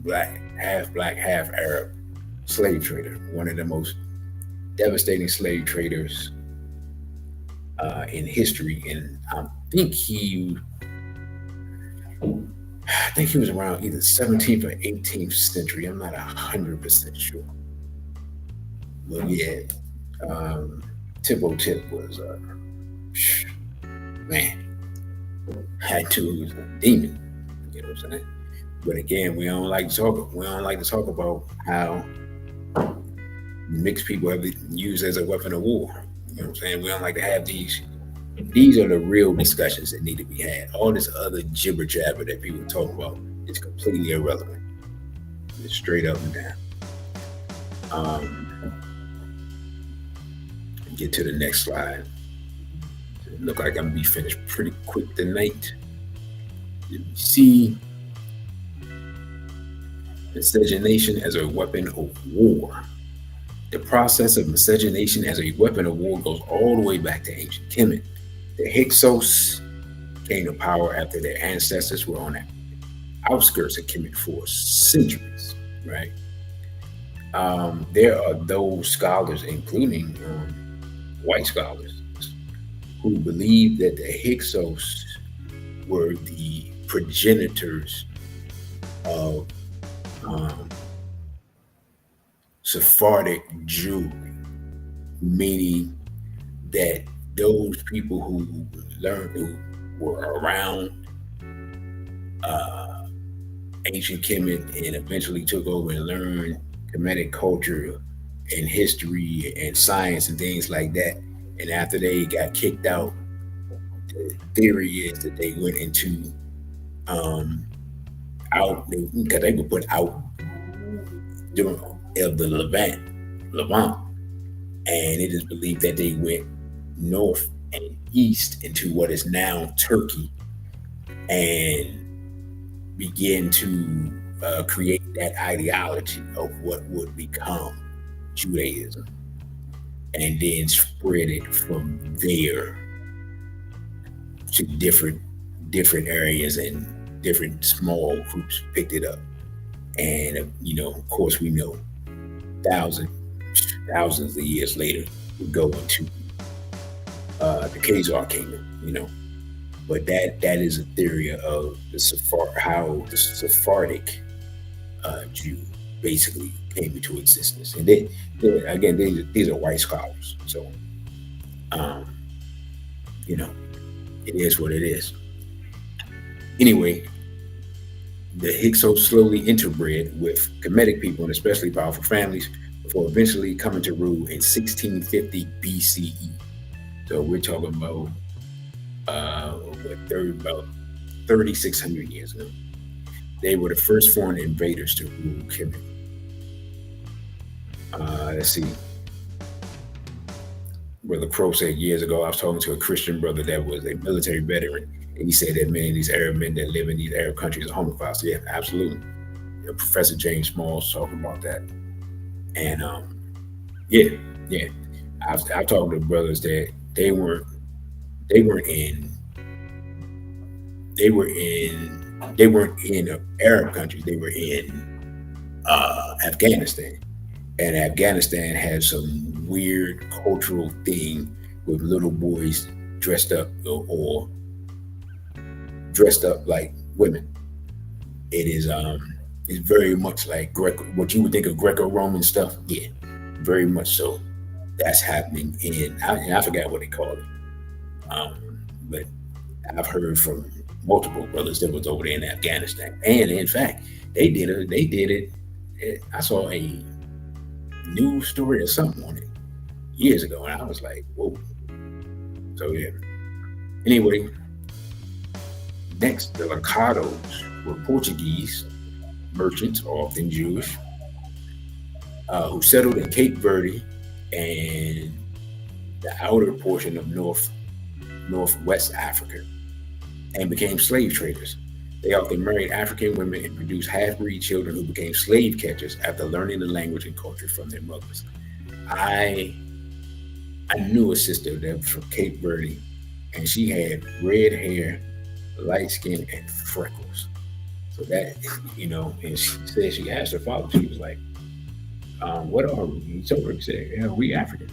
black, half Arab slave trader. One of the most devastating slave traders in history, and I think he was around either 17th or 18th century. I'm not 100% sure. But yeah, Tip was man. Had to, he was a demon. You know what I'm saying? But again, we don't like to talk about how mixed people have been used as a weapon of war. You know what I'm saying? We don't like to have these. These are the real discussions that need to be had. All this other jibber jabber that people talk about is completely irrelevant. It's straight up and down. Get to the next slide. It look like I'm gonna be finished pretty quick tonight. Let me see. Miscegenation as a weapon of war. The process of miscegenation as a weapon of war goes all the way back to ancient Kemet. The Hyksos came to power after their ancestors were on the outskirts of Kemet for centuries, right? There are those scholars, including white scholars, who believe that the Hyksos were the progenitors of Sephardic Jewry, meaning that those people who were around ancient Kemet and eventually took over and learned Kemetic culture and history and science and things like that. And after they got kicked out, the theory is that they went into because they were put out during the Levant, and it is believed that they went north and east into what is now Turkey, and begin to create that ideology of what would become Judaism, and then spread it from there to different areas, and different small groups picked it up. And of course, we know thousands thousands of years later we go into the Khazar kingdom. But that is a theory of how the Sephardic Jew basically came into existence. And again, these are white scholars, so um, you know it is what it is. Anyway, the Hyksos slowly interbred with Kemetic people and especially powerful families before eventually coming to rule in 1650 BCE. So we're talking about about 3,600 years ago. They were the first foreign invaders to rule Kemet. Let's see. Brother Crow said years ago, I was talking to a Christian brother that was a military veteran, and he said that many of these Arab men that live in these Arab countries are homophiles. So yeah, absolutely. Professor James Small's talking about that. And yeah. I've talked to brothers that they weren't in Arab countries. They were in Afghanistan, and Afghanistan has some weird cultural thing with little boys dressed up or dressed up like women. It is it's very much like what you would think of Greco-Roman stuff. Yeah, very much so. That's happening I forgot what they call it. But I've heard from multiple brothers that was over there in Afghanistan, and in fact, they did it. I saw a news story or something on it years ago, and I was like, whoa. So yeah. Anyway, next, the Lancados were Portuguese merchants, often Jewish, who settled in Cape Verde and the outer portion of northwest Africa, and became slave traders. They often married African women and produced half-breed children who became slave catchers after learning the language and culture from their mothers. I knew a sister that was from Cape Verde, and she had red hair, light skin, and freckles. So that, and she said, she asked her father, she was like, what are we? He told her, he said, yeah, we African.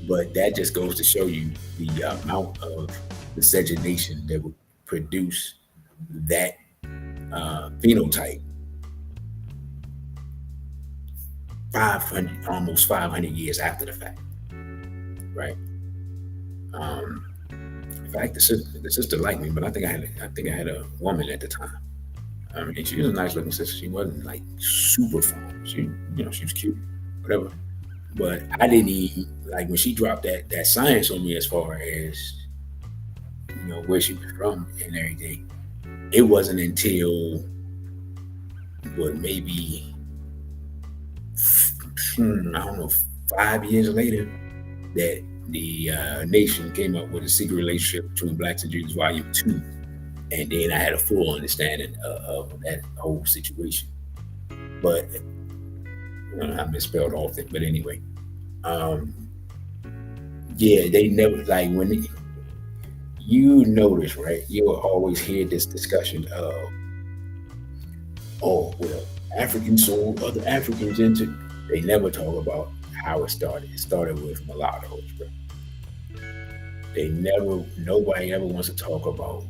But that just goes to show you the amount of miscegenation that would produce that phenotype almost 500 years after the fact, right? In fact, the sister liked me, but I think I had a woman at the time. And she was a nice looking sister. She wasn't like super fine. She was cute, whatever. But I didn't even, like, when she dropped that science on me as far as where she was from and everything. It wasn't until maybe I don't know, 5 years later that the nation came up with A Secret Relationship Between Blacks and Jews, Volume 2. And then I had a full understanding of that whole situation. But I misspelled all things. But anyway, yeah, they never, like, when you notice, right? You will always hear this discussion of, oh, well, Africans sold other Africans into. They never talk about how it started. It started with mulattoes, bro. Nobody ever wants to talk about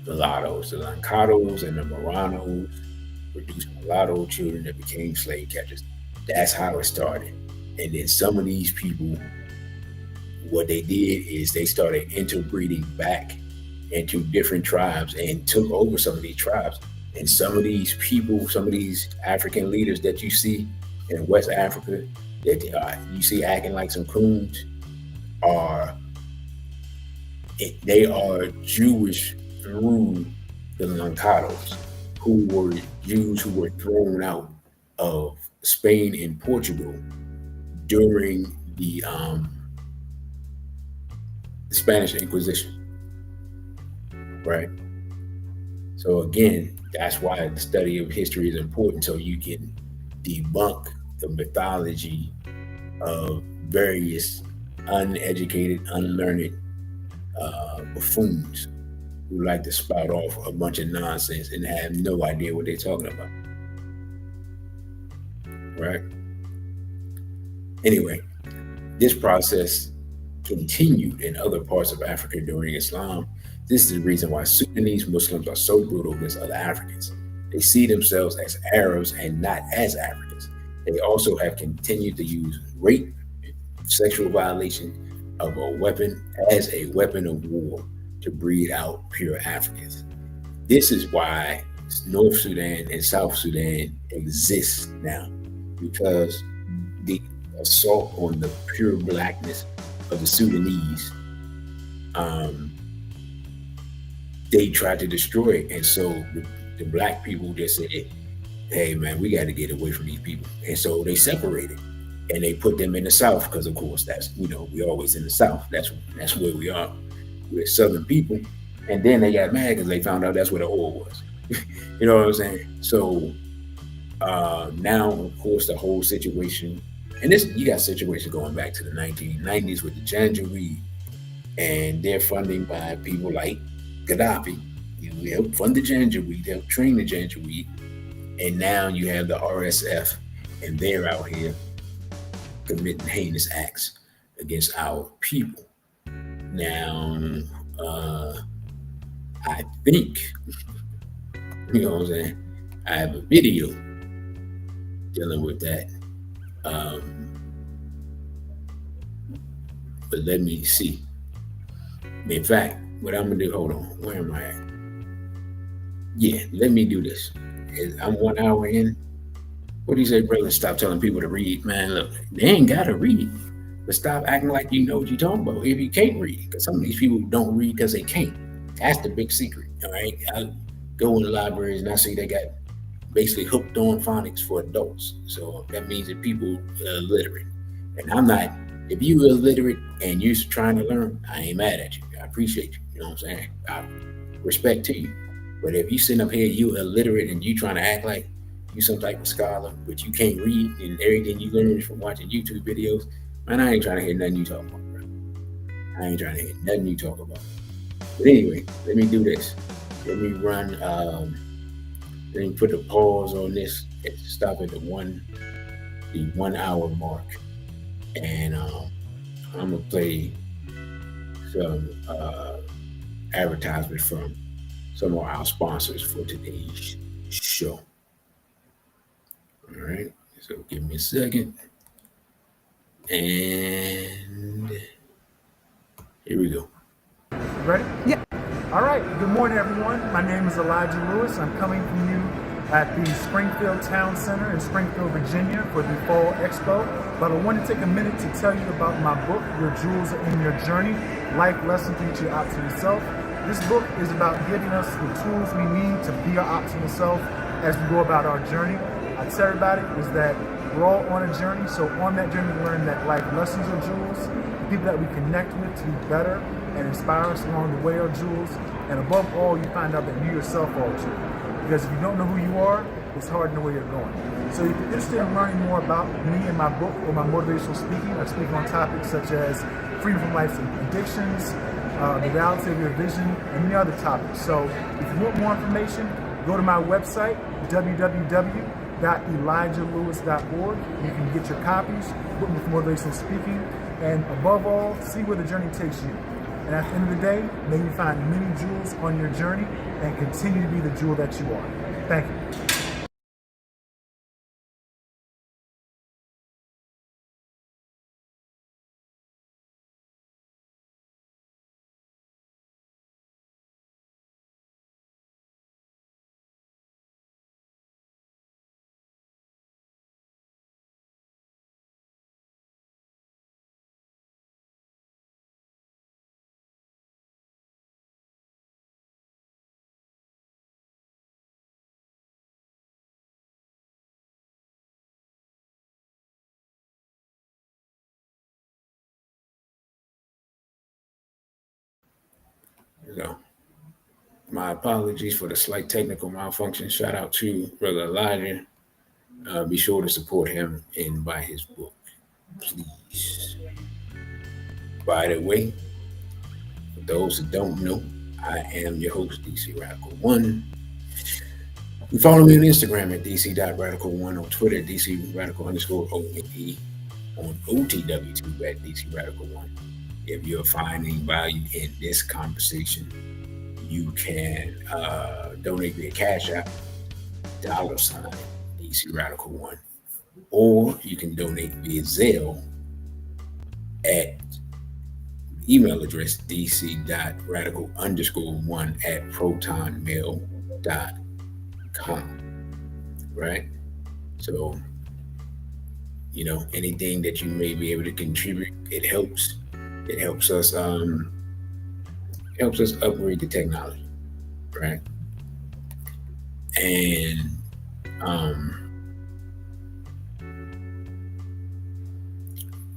mulattoes. The Lancados and the Moranos produced mulatto children that became slave catchers. That's how it started. And then some of these people, what they did is they started interbreeding back into different tribes and took over some of these tribes. And some of these people, some of these African leaders that you see in West Africa, that you see acting like some coons, they are Jewish through the Lancados, who were Jews who were thrown out of Spain and Portugal during the Spanish Inquisition, right? So again, that's why the study of history is important, so you can debunk the mythology of various uneducated, unlearned buffoons who like to spout off a bunch of nonsense and have no idea what they're talking about. Right? Anyway, this process continued in other parts of Africa during Islam. This is the reason why Sudanese Muslims are so brutal against other Africans. They see themselves as Arabs and not as Africans. They also have continued to use rape, sexual violation of a weapon as a weapon of war to breed out pure Africans. This is why North Sudan and South Sudan exist now, because the assault on the pure blackness of the Sudanese, um, they tried to destroy it. And so the black people just said, hey, man, we got to get away from these people. And so they separated and they put them in the South because, of course, that's, we always in the South. That's where we are. We're Southern people. And then they got mad because they found out that's where the oil was. You know what I'm saying? So now, of course, the whole situation, and this, you got situations going back to the 1990s with the Janjaweed, and they're funding by people like Gaddafi. They help fund the Janjaweed, they help train the Janjaweed, and now you have the RSF, and they're out here committing heinous acts against our people. Now, I think, you know what I'm saying, I have a video dealing with that. But let me see. In fact, what I'm gonna do, hold on, where am I at? Yeah, let me do this. I'm 1 hour in. What do you say, brother? Stop telling people to read, man. Look, they ain't gotta read, but stop acting like you know what you're talking about if you can't read. Because some of these people don't read because they can't. That's the big secret. All right, I go in the libraries and I see they got basically hooked on phonics for adults. So that means that people are illiterate. And I'm not, if you illiterate and you're trying to learn, I ain't mad at you. I appreciate you. You know what I'm saying? I respect to you. But if you sitting up here, you illiterate and you trying to act like you some type of scholar, but you can't read and everything you learn is from watching YouTube videos, man, I ain't trying to hear nothing you talk about, bro. I ain't trying to hear nothing you talk about. But anyway, let me do this. Let me run, let me put a pause on this and stop at the 1 hour mark. And I'm gonna play some advertisement from some of our sponsors for today's show. All right, so give me a second. And here we go. Ready? Yeah. All right. Good morning, everyone. My name is Elijah Lewis. I'm coming from you at the Springfield Town Center in Springfield, Virginia for the Fall Expo. But I want to take a minute to tell you about my book, Your Jewels Are in Your Journey, Life Lessons to Reach Your Optimal Self. This book is about giving us the tools we need to be our optimal self as we go about our journey. I tell everybody is that we're all on a journey. So on that journey, we learn that life lessons are jewels. The people that we connect with to be better and inspire us along the way are jewels. And above all, you find out that you yourself are a jewel. Because if you don't know who you are, it's hard to know where you're going. So if you're interested in learning more about me and my book or my motivational speaking, I speak on topics such as freedom from life's addictions, the reality of your vision, and many other topics. So if you want more information, go to my website, www.elijahlewis.org. You can get your copies, book me for motivational speaking, and above all, see where the journey takes you. And at the end of the day, may you find many jewels on your journey and continue to be the jewel that you are. Thank you. So My apologies for the slight technical malfunction. Shout out to Brother Elijah. Be sure to support him and buy his book, please. By the way, for those who don't know, I am your host, DC Radical One. You follow me on Instagram at dc.radical1, on Twitter at dc_radical_ONE, on OTW2 at DC Radical One. If you're finding value in this conversation, you can donate via Cashapp, $DC Radical One, or you can donate via Zelle at email address dc.radical_1@protonmail.com. Right? So, anything that you may be able to contribute, it helps. It helps us upgrade the technology, right? And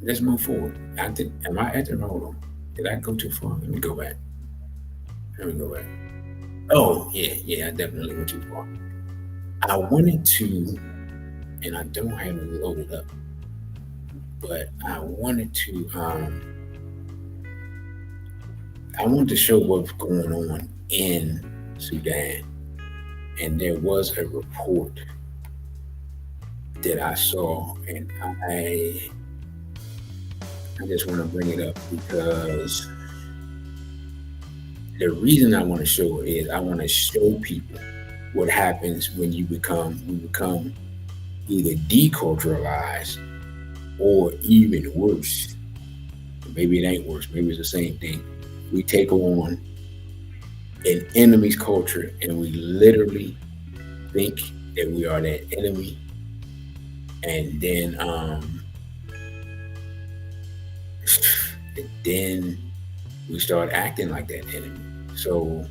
let's move forward. Hold on. Did I go too far? Let me go back. Oh, yeah, I definitely went too far. I wanted to, and I don't have it loaded up, but I wanted to show what's going on in Sudan. And there was a report that I saw, and I just want to bring it up because the reason I want to show it is I want to show people what happens when we become either deculturalized or even worse. Maybe it ain't worse, maybe it's the same thing. We take on an enemy's culture and we literally think that we are that enemy, and then we start acting like that enemy. So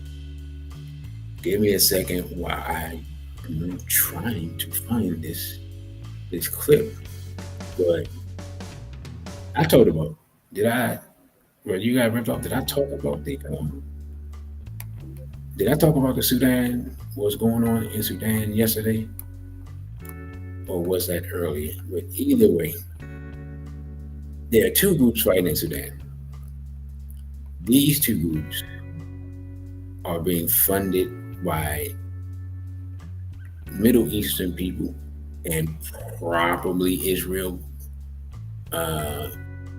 give me a second while I'm trying to find this clip. But I told about, you got ripped off. Did I talk about the Sudan, what's going on in Sudan yesterday? Or was that earlier? But either way, there are two groups fighting in Sudan. These two groups are being funded by Middle Eastern people and probably Israel,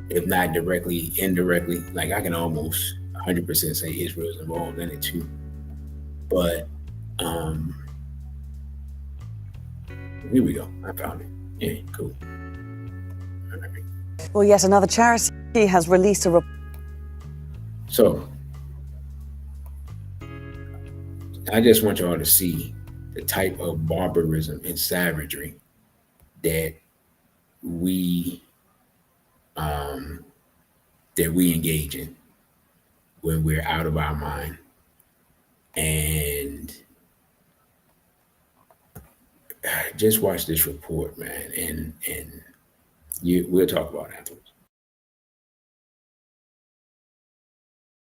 if not directly, indirectly. Like, I can almost 100% say Israel is involved in it too. But here we go. I found it. Yeah, cool. All right. Well, yet another charity has released a report. So I just want y'all to see the type of barbarism and savagery that we engage in when we're out of our mind. And just watch this report, man, and we'll talk about it afterwards.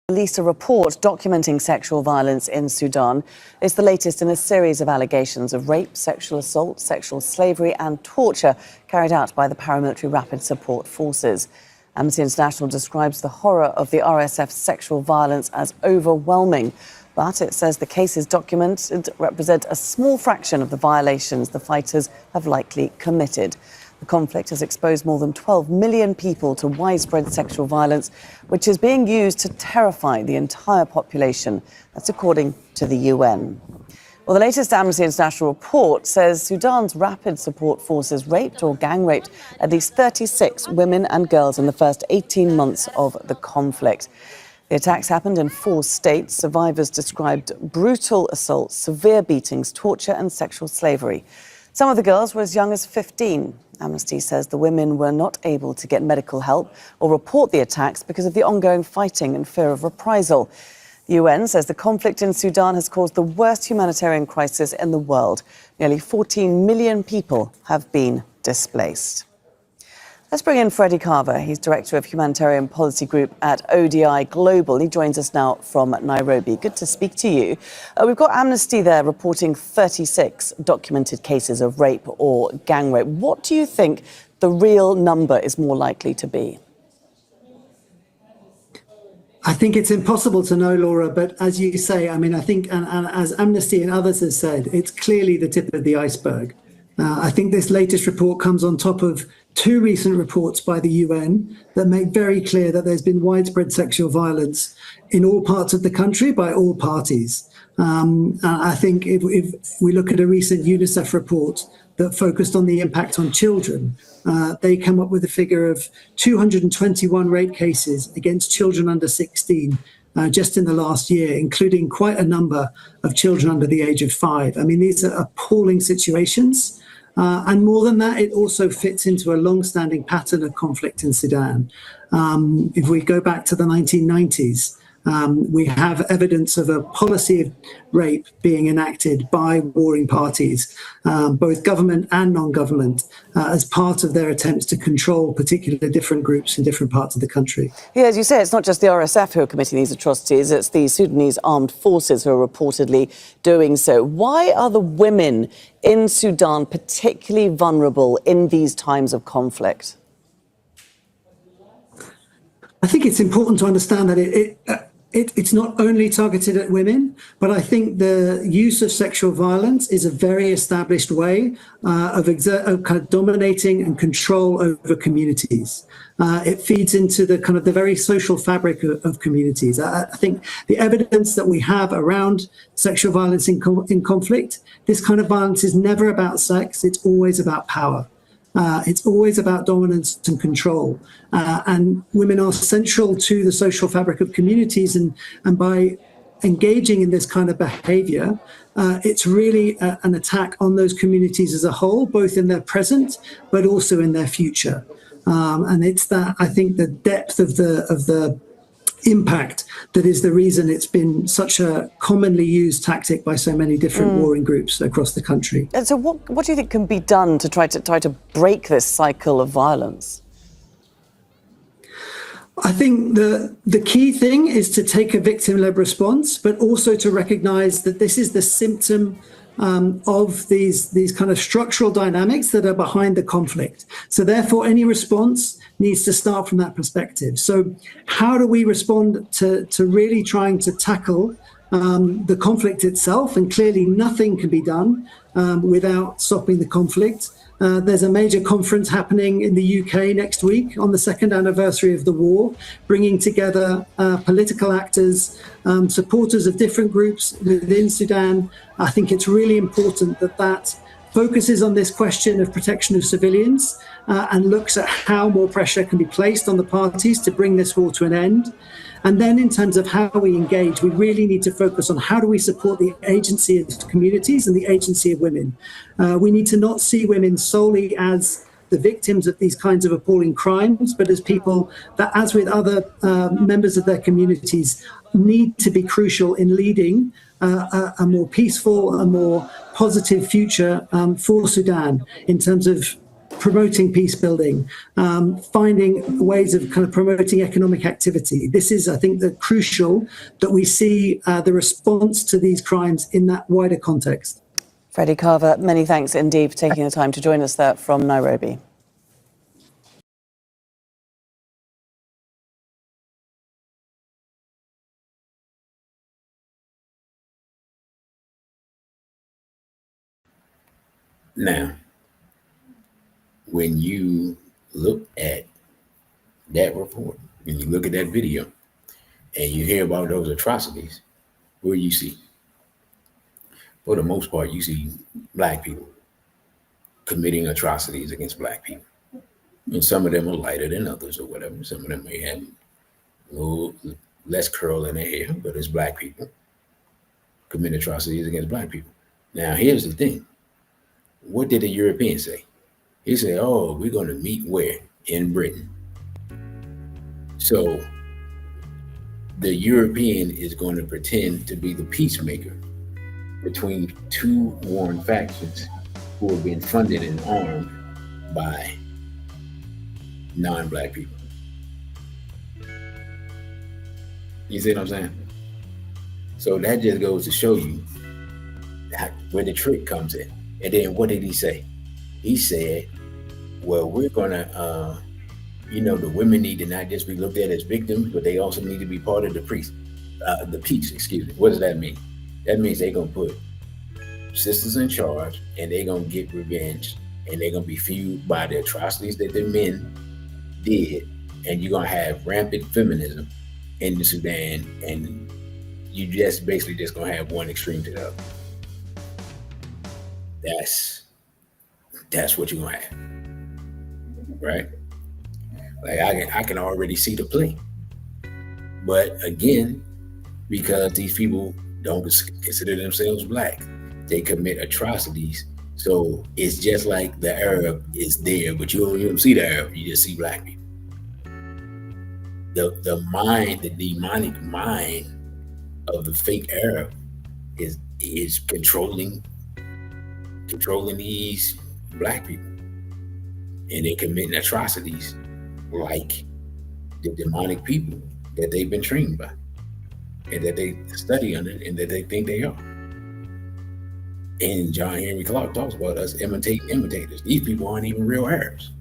Released a report documenting sexual violence in Sudan. It's the latest in a series of allegations of rape, sexual assault, sexual slavery and torture carried out by the paramilitary Rapid Support Forces. Amnesty International describes the horror of the RSF's sexual violence as overwhelming, but it says the cases documented represent a small fraction of the violations the fighters have likely committed. The conflict has exposed more than 12 million people to widespread sexual violence, which is being used to terrify the entire population. That's according to the UN. Well, the latest Amnesty International report says Sudan's Rapid Support Forces raped or gang raped at least 36 women and girls in the first 18 months of the conflict. The attacks happened in 4 states. Survivors described brutal assaults, severe beatings, torture and sexual slavery. Some of the girls were as young as 15. Amnesty says the women were not able to get medical help or report the attacks because of the ongoing fighting and fear of reprisal. The UN says the conflict in Sudan has caused the worst humanitarian crisis in the world. Nearly 14 million people have been displaced. Let's bring in Freddie Carver. He's Director of Humanitarian Policy Group at ODI Global. He joins us now from Nairobi. Good to speak to you. We've got Amnesty there reporting 36 documented cases of rape or gang rape. What do you think the real number is more likely to be? I think it's impossible to know, Laura, but as you say, I mean, I think, and as Amnesty and others have said, it's clearly the tip of the iceberg. I think this latest report comes on top of two recent reports by the UN that make very clear that there's been widespread sexual violence in all parts of the country by all parties. I think if we look at a recent UNICEF report that focused on the impact on children, they come up with a figure of 221 rape cases against children under 16 just in the last year, including quite a number of children under the age of 5. I mean, these are appalling situations. And more than that, it also fits into a long-standing pattern of conflict in Sudan. If we go back to the 1990s, we have evidence of a policy of rape being enacted by warring parties, both government and non-government, as part of their attempts to control particular different groups in different parts of the country. Yeah, as you say, it's not just the RSF who are committing these atrocities, it's the Sudanese armed forces who are reportedly doing so. Why are the women in Sudan particularly vulnerable in these times of conflict? I think it's important to understand that it's not only targeted at women, but I think the use of sexual violence is a very established way of kind of dominating and control over communities. It feeds into the kind of the very social fabric of communities. I think the evidence that we have around sexual violence in conflict, this kind of violence is never about sex, it's always about power. It's always about dominance and control. And women are central to the social fabric of communities. And by engaging in this kind of behavior, it's really an attack on those communities as a whole, both in their present, but also in their future. And it's that, I think, the depth of the impact that is the reason it's been such a commonly used tactic by so many different warring groups across the country. And so what do you think can be done to try to break this cycle of violence? I think the key thing is to take a victim-led response, but also to recognize that this is the symptom of these kind of structural dynamics that are behind the conflict. So therefore, any response needs to start from that perspective. So how do we respond to really trying to tackle the conflict itself? And clearly nothing can be done without stopping the conflict. There's a major conference happening in the UK next week on the second anniversary of the war, bringing together political actors, supporters of different groups within Sudan. I think it's really important that focuses on this question of protection of civilians and looks at how more pressure can be placed on the parties to bring this war to an end. And then in terms of how we engage, we really need to focus on how do we support the agency of communities and the agency of women. We need to not see women solely as the victims of these kinds of appalling crimes, but as people that, as with other members of their communities, need to be crucial in leading a more peaceful, a more positive future for Sudan in terms of promoting peace building, finding ways of kind of promoting economic activity. This is, I think, the crucial that we see the response to these crimes in that wider context. Freddie Carver, many thanks indeed for taking the time to join us there from Nairobi. Now, when you look at that report, when you look at that video, and you hear about those atrocities, what do you see? For the most part, you see Black people committing atrocities against Black people. And some of them are lighter than others or whatever. Some of them may have a little less curl in their hair, but it's Black people commit atrocities against Black people. Now, here's the thing. What did the Europeans say? He said, oh, we're going to meet where? In Britain. So the European is going to pretend to be the peacemaker between two warring factions who are being funded and armed by non-black people. You see what I'm saying? So that just goes to show you where the trick comes in. And then what did he say? He said, well, we're gonna the women need to not just be looked at as victims, but they also need to be part of the peace. What does that mean? That means they're gonna put sisters in charge, and they're gonna get revenge, and they're gonna be fueled by the atrocities that the men did, and you're gonna have rampant feminism in the Sudan, and you just basically just gonna have one extreme to the other. That's what you're gonna have, right? Like I can already see the play, but again, because these people don't consider themselves black, they commit atrocities. So it's just like the Arab is there, but you don't see the Arab, you just see black people. The demonic mind of the fake Arab is controlling these black people, and they're committing atrocities like the demonic people that they've been trained by, and that they study under, and that they think they are. And John Henry Clark talks about us imitating imitators. These people aren't even real Arabs,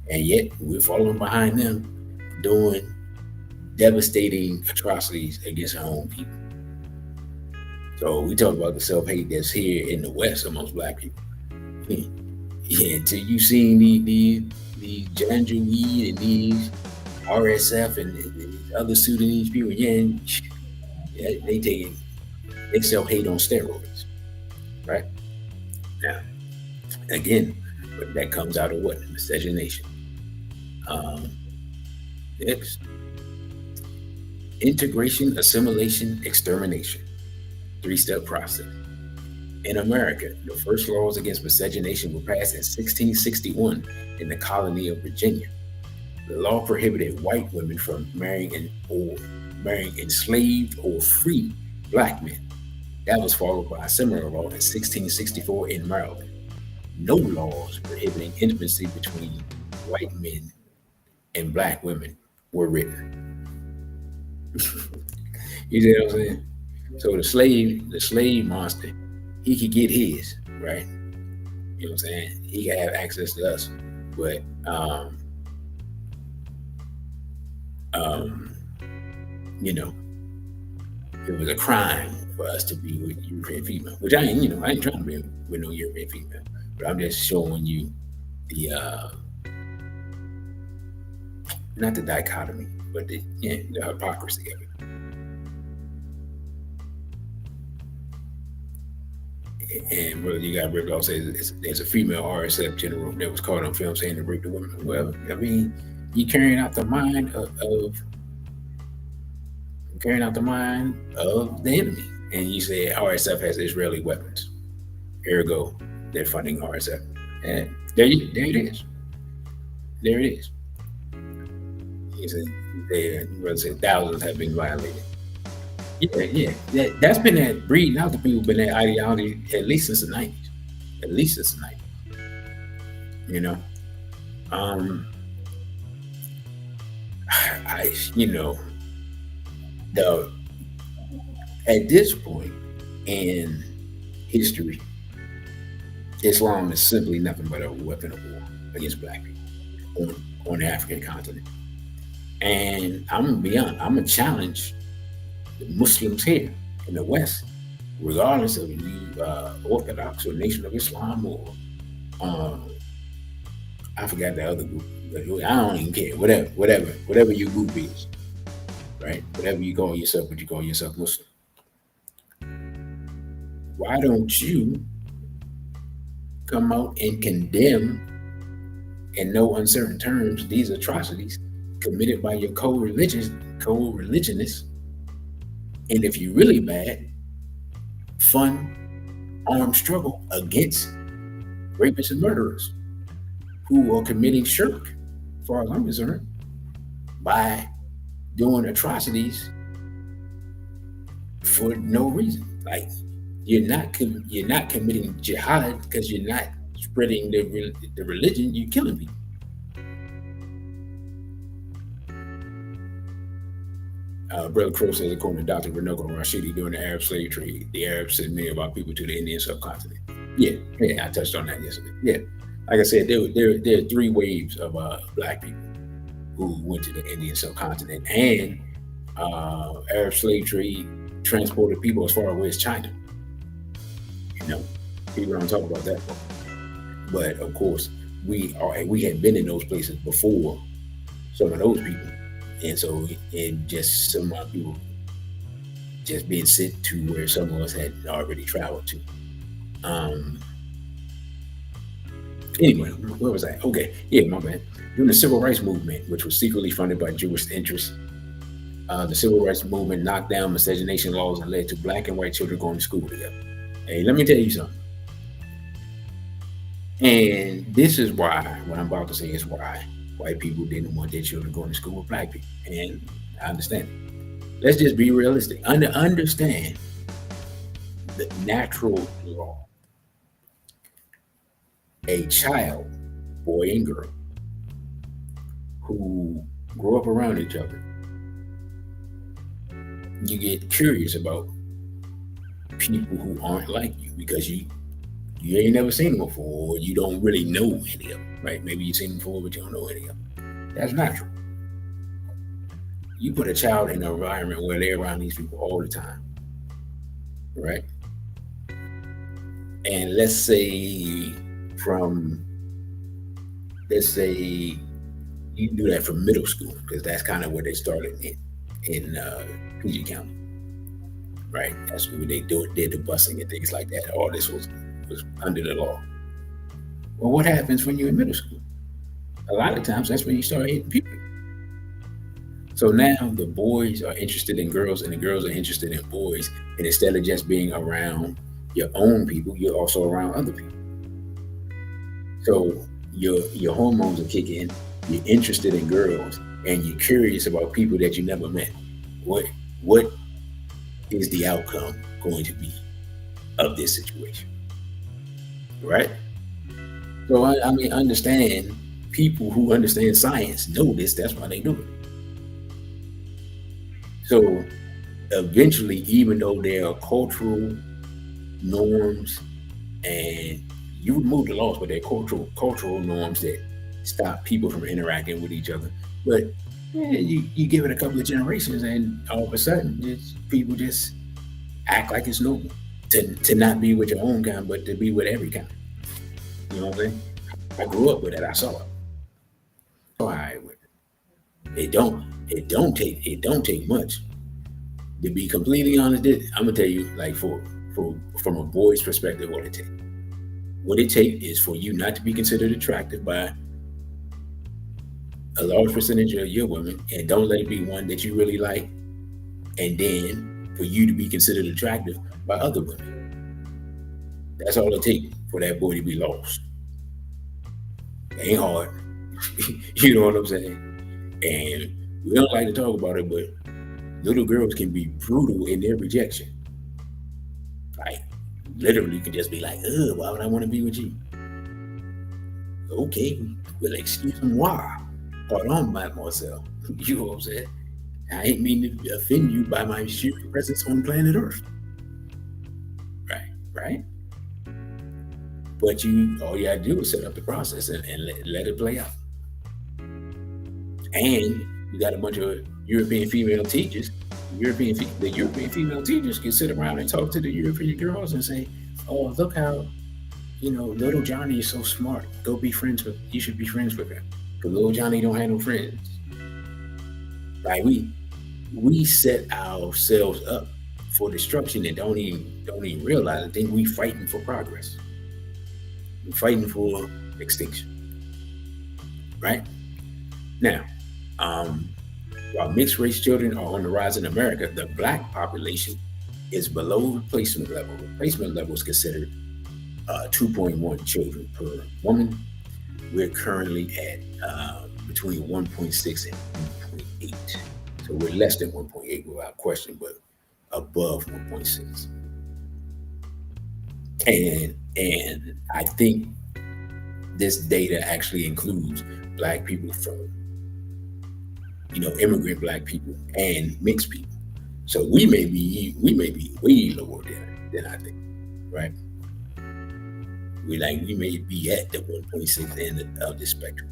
and yet we're following behind them, doing devastating atrocities against our own people. So we talk about the self-hate that's here in the West amongst black people. Yeah, until you seen these Janjaweed and these RSF and the other Sudanese people, they taking they self-hate on steroids, right? Now, again, but that comes out of what? Miscegenation. Next, integration, assimilation, extermination. 3-step process. In America, the first laws against miscegenation were passed in 1661 in the colony of Virginia. The law prohibited white women from marrying enslaved or free black men. That was followed by a similar law in 1664 in Maryland. No laws prohibiting intimacy between white men and black women were written. You see what I'm saying? So the slave monster, he could get his, right? You know what I'm saying? He could have access to us. But it was a crime for us to be with European female, which I ain't trying to be with no European female, but I'm just showing you the not the dichotomy, but the hypocrisy of it. And brother, you got ripped off. Says there's a female RSF general that was caught on film saying to rape the woman. Well, I mean, you carrying out the mind of the enemy, and you say RSF has Israeli weapons. Ergo, they're funding RSF, and there it is. There it is. He said thousands have been violated. Yeah. That's been that breeding out the people, been that ideology at least since the 90s. At this point in history, Islam is simply nothing but a weapon of war against black people on the African continent. And I'm gonna be honest, I'm gonna challenge the Muslims here in the West, regardless of you Orthodox or Nation of Islam or I forgot the other group, but I don't even care. Whatever your group is, right? Whatever you call yourself, but you call yourself Muslim. Why don't you come out and condemn in no uncertain terms these atrocities committed by your co-religionists? And if you're really bad, fund armed struggle against rapists and murderers who are committing shirk, as far as I'm concerned, by doing atrocities for no reason. Like you're not committing jihad because you're not spreading the religion. You're killing people. Brother Crow says, according to Dr. Renoko Rashidi, during the Arab slave trade, the Arabs sent many of our people to the Indian subcontinent. Yeah, I touched on that yesterday. Yeah, like I said, there are 3 waves of black people who went to the Indian subcontinent, and Arab slave trade transported people as far away as China. You know, people don't talk about that, but of course, we had been in those places before some of those people, and so and just some of our people just being sent to where some of us had already traveled to. Anyway, where was I? Okay, yeah, my bad. During the Civil Rights Movement, which was secretly funded by Jewish interests, the Civil Rights Movement knocked down miscegenation laws and led to black and white children going to school together. Hey, let me tell you something. And this is why, what I'm about to say is why white people didn't want their children going to school with black people. And I understand it. Let's just be realistic. Understand the natural law. A child, boy and girl, who grow up around each other, you get curious about people who aren't like you because you ain't never seen them before, or you don't really know any of them, right? Maybe you've seen them before, but you don't know any of them. That's natural. You put a child in an environment where they're around these people all the time, right? And let's say you do that from middle school, because that's kind of where they started in PG County, right? That's where they did the busing and things like that. All this was under the law. Well, what happens when you're in middle school? A lot of times that's when you start hitting people. So now the boys are interested in girls and the girls are interested in boys. And instead of just being around your own people, you're also around other people. So your hormones are kicking in, you're interested in girls, and you're curious about people that you never met. What is the outcome going to be of this situation? Right? So I mean, understand, people who understand science know this, that's why they do it. So eventually, even though there are cultural norms, and you remove the laws, but there are cultural norms that stop people from interacting with each other. But you give it a couple of generations, and all of a sudden, people just act like it's normal to not be with your own kind, but to be with every kind. You know what I'm saying? I grew up with it. I saw it. So it don't take much. To be completely honest, I'm gonna tell you, like, from a boy's perspective, what it takes. What it takes is for you not to be considered attractive by a large percentage of your women, and don't let it be one that you really like, and then for you to be considered attractive by other women. That's all it takes for that boy to be lost. It ain't hard. You know what I'm saying? And we don't like to talk about it, but little girls can be brutal in their rejection. Like, literally, you can just be like, ugh, why would I want to be with you? Okay, well, excuse me, why? Pardon, mademoiselle. You know what I'm saying? I ain't mean to offend you by my sheer presence on planet Earth. Right? But all you gotta do is set up the process and let it play out. And you got a bunch of European female teachers. The European female teachers can sit around and talk to the European girls and say, oh, look how, little Johnny is so smart. You should be friends with him. Because little Johnny don't have no friends. Like, we set ourselves up for destruction and don't even realize it. Think we fighting for progress. We're fighting for extinction. Right? Now, while mixed race children are on the rise in America, the black population is below replacement level. Replacement level is considered 2.1 children per woman. We're currently at between 1.6 and 1.8. So we're less than 1.8 without question, but above 1.6. And I think this data actually includes black people from immigrant black people and mixed people. So we may be way lower than I think, right? We may be at the 1.6 end of the spectrum.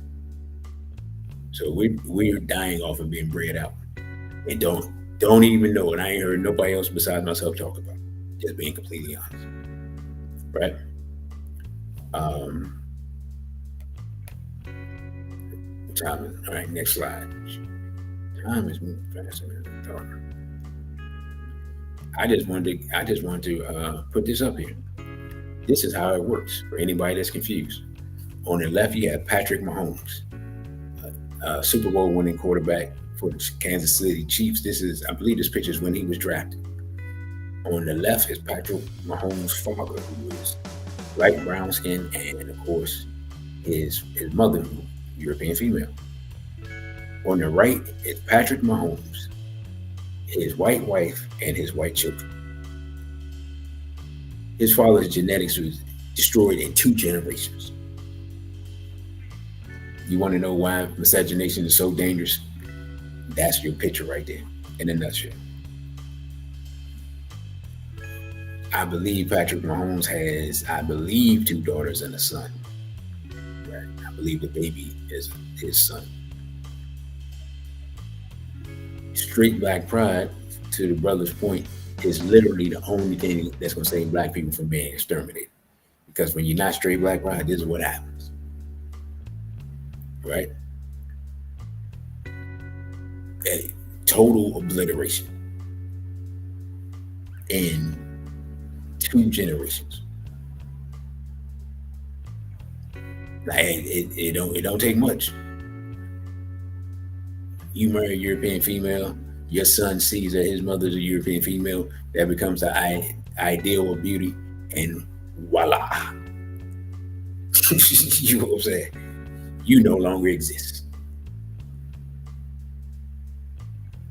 So we're dying off and being bred out, and don't even know it. I ain't heard nobody else besides myself talk about it. Just being completely honest, right? Time is, all right, next slide. Time is moving faster than I thought. I just wanted to put this up here. This is how it works for anybody that's confused. On the left, you have Patrick Mahomes, Super Bowl winning quarterback for the Kansas City Chiefs. I believe this picture is when he was drafted. On the left is Patrick Mahomes' father, who is light brown skin, and of course, his mother, European female. On the right is Patrick Mahomes, his white wife, and his white children. His father's genetics was destroyed in 2 generations. You want to know why miscegenation is so dangerous? That's your picture right there, in a nutshell. I believe Patrick Mahomes has, 2 daughters and a son. Right? I believe the baby is his son. Straight black pride, to the brother's point, is literally the only thing that's going to save black people from being exterminated. Because when you're not straight black pride, this is what happens. Right? A total obliteration in 2 generations. Like it don't take much. You marry a European female, your son sees that his mother's a European female, that becomes the ideal of beauty, and voila. You know what I'm saying? You no longer exist.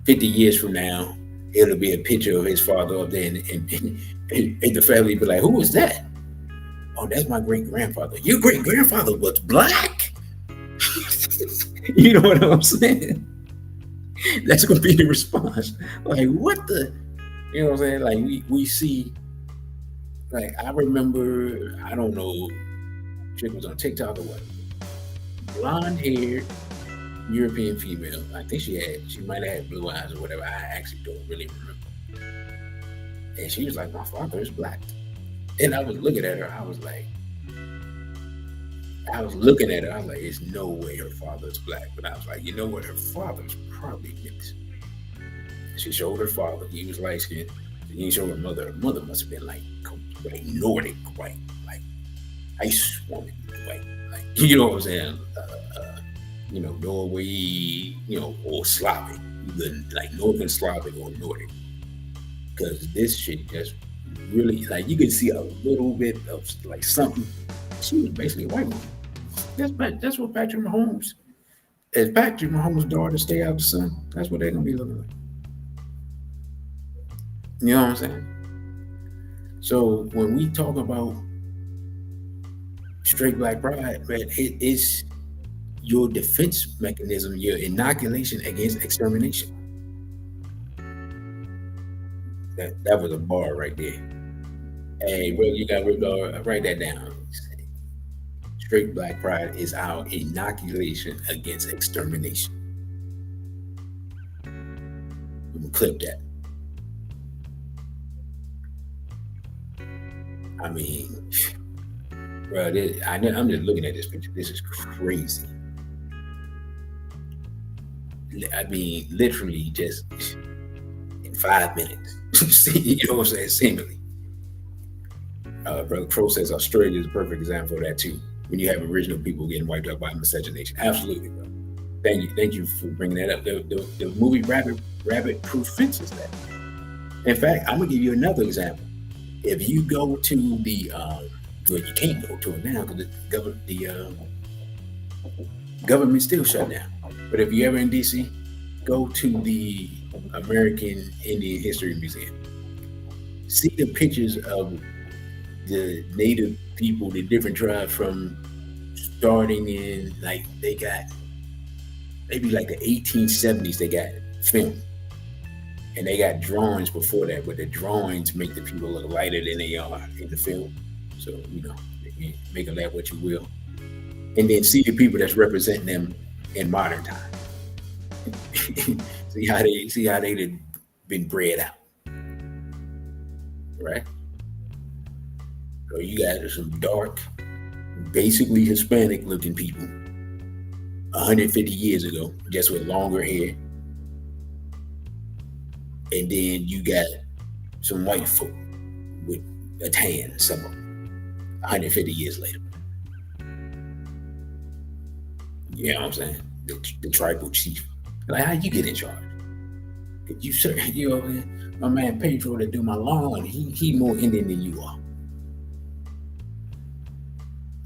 50 years from now, it'll be a picture of his father up there, and the family be like, who is that? Oh, that's my great-grandfather. Your great-grandfather was black? You know what I'm saying? That's going to be the response. Like, what the? You know what I'm saying? Like, we see, like, I remember, I don't know, chick was on TikTok or what, blonde-haired European female. I think she might have had blue eyes or whatever. I actually don't really remember. And she was like, my father is black. And I was looking at her, I was like, there's no way her father's black. But I was like, you know what? Her father's probably mixed. She showed her father, he was light skinned. She showed her mother. Her mother must have been like Nordic white, like ice woman white. Like, you know what I'm saying? Norway, or Slavic, either like Northern Slavic or Nordic. Because this shit just really, like, you could see a little bit of like something. She was basically a white woman. That's what Patrick Mahomes. As Patrick Mahomes' daughter stay out the sun, that's what they're gonna be looking like. You know what I'm saying? So when we talk about straight black pride, man, it is your defense mechanism, your inoculation against extermination. That was a bar right there. Hey, bro, you got to write that down. Straight black pride is our inoculation against extermination. We can clip that. I mean, bro, I'm just looking at this picture. This is crazy. I mean, literally just in 5 minutes. You know what I'm saying? Seemingly. Brother Pro says Australia is a perfect example of that too. When you have original people getting wiped out by miscegenation. Absolutely, bro. Thank you for bringing that up. The movie Rabbit Proof Fences that. In fact, I'm gonna give you another example. If you go to the well, you can't go to it now because the government's still shut down. But if you're ever in DC, go to the American Indian History Museum. See the pictures of the native people, the different tribes, from starting in, like, they got maybe like the 1870s they got film. And they got drawings before that, but the drawings make the people look lighter than they are in the film. So, make of that what you will. And then see the people that's representing them in modern time. see how they been bred out. Right? So you got some dark, basically Hispanic looking people 150 years ago, just with longer hair. And then you got some white folk with a tan, some of them, 150 years later. You know what I'm saying? The tribal chief. Like, how you get in charge? You, sir, my man Pedro that do my lawn, he more Indian than you are.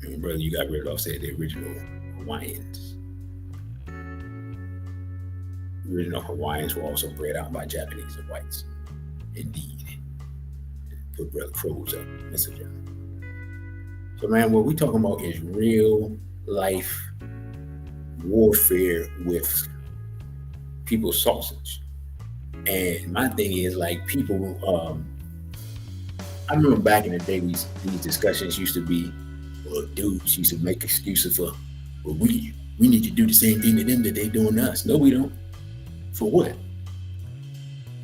And brother, you got rid of the original Hawaiians. The original Hawaiians were also bred out by Japanese and whites. Indeed. Put Brother Crows up, Mr. John. So man, what we talking about is real life warfare with people's sausage. And my thing is, like, people, I remember back in the day, these discussions used to be, well, dudes used to make excuses for, well, we need to do the same thing to them that they doing to us. No, we don't. For what?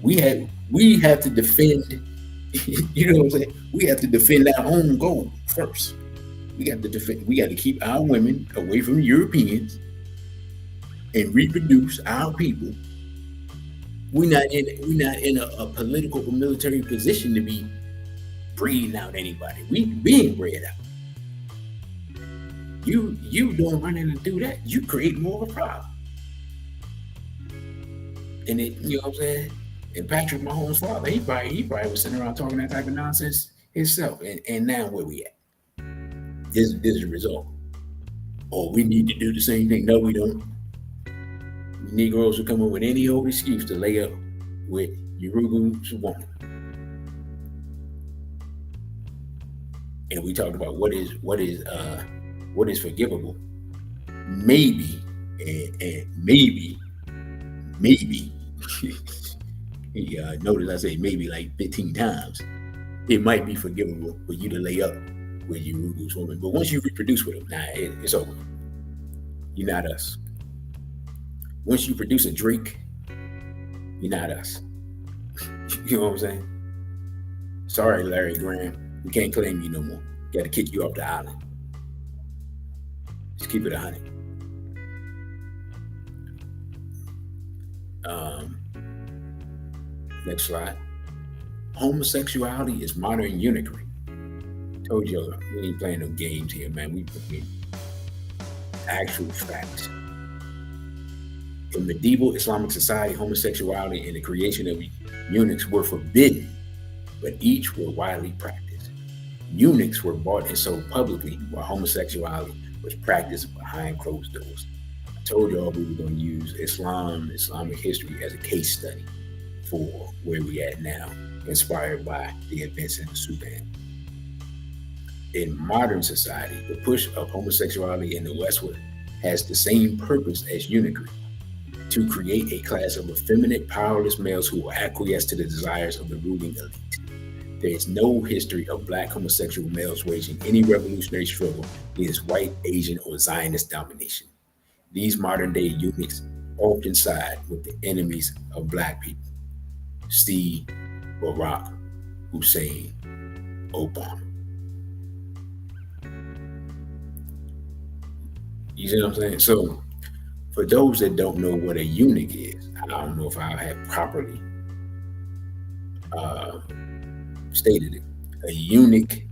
We have to defend, you know what I'm saying? We have to defend our own goal first. We got to keep our women away from Europeans and reproduce our people. We're not in a political or military position to be breeding out anybody. We being bred out. You don't run in and do that. You create more of a problem. And it, you know what I'm saying? And Patrick Mahomes' father, he probably was sitting around talking that type of nonsense himself. And now where we at? This is the result. Oh, we need to do the same thing. No, we don't. Negroes will come up with any old excuse to lay up with Uruguay's woman. And we talked about what is forgivable. Maybe and maybe notice I say maybe like 15 times. It might be forgivable for you to lay up with Uruguay's woman. But once you reproduce with them, it's over. You're not us. Once you produce a Drake, you're not us. You know what I'm saying? Sorry, Larry Graham. We can't claim you no more. Got to kick you off the island. Just keep it 100. Next slide. Homosexuality is modern eunuchry. Told you we ain't playing no games here, man. We actual facts. In medieval Islamic society, homosexuality and the creation of eunuchs were forbidden, but each were widely practiced. Eunuchs were bought and sold publicly, while homosexuality was practiced behind closed doors. I told y'all we were going to use Islamic history as a case study for where we at now, inspired by the events in the Sudan. In modern society, the push of homosexuality in the Westward has the same purpose as eunuchry: to create a class of effeminate, powerless males who will acquiesce to the desires of the ruling elite. There is no history of Black homosexual males waging any revolutionary struggle against white, Asian, or Zionist domination. These modern-day eunuchs often side with the enemies of Black people. See Barack Hussein Obama. You see what I'm saying? So, for those that don't know what a eunuch is, I don't know if I have properly stated it. A eunuch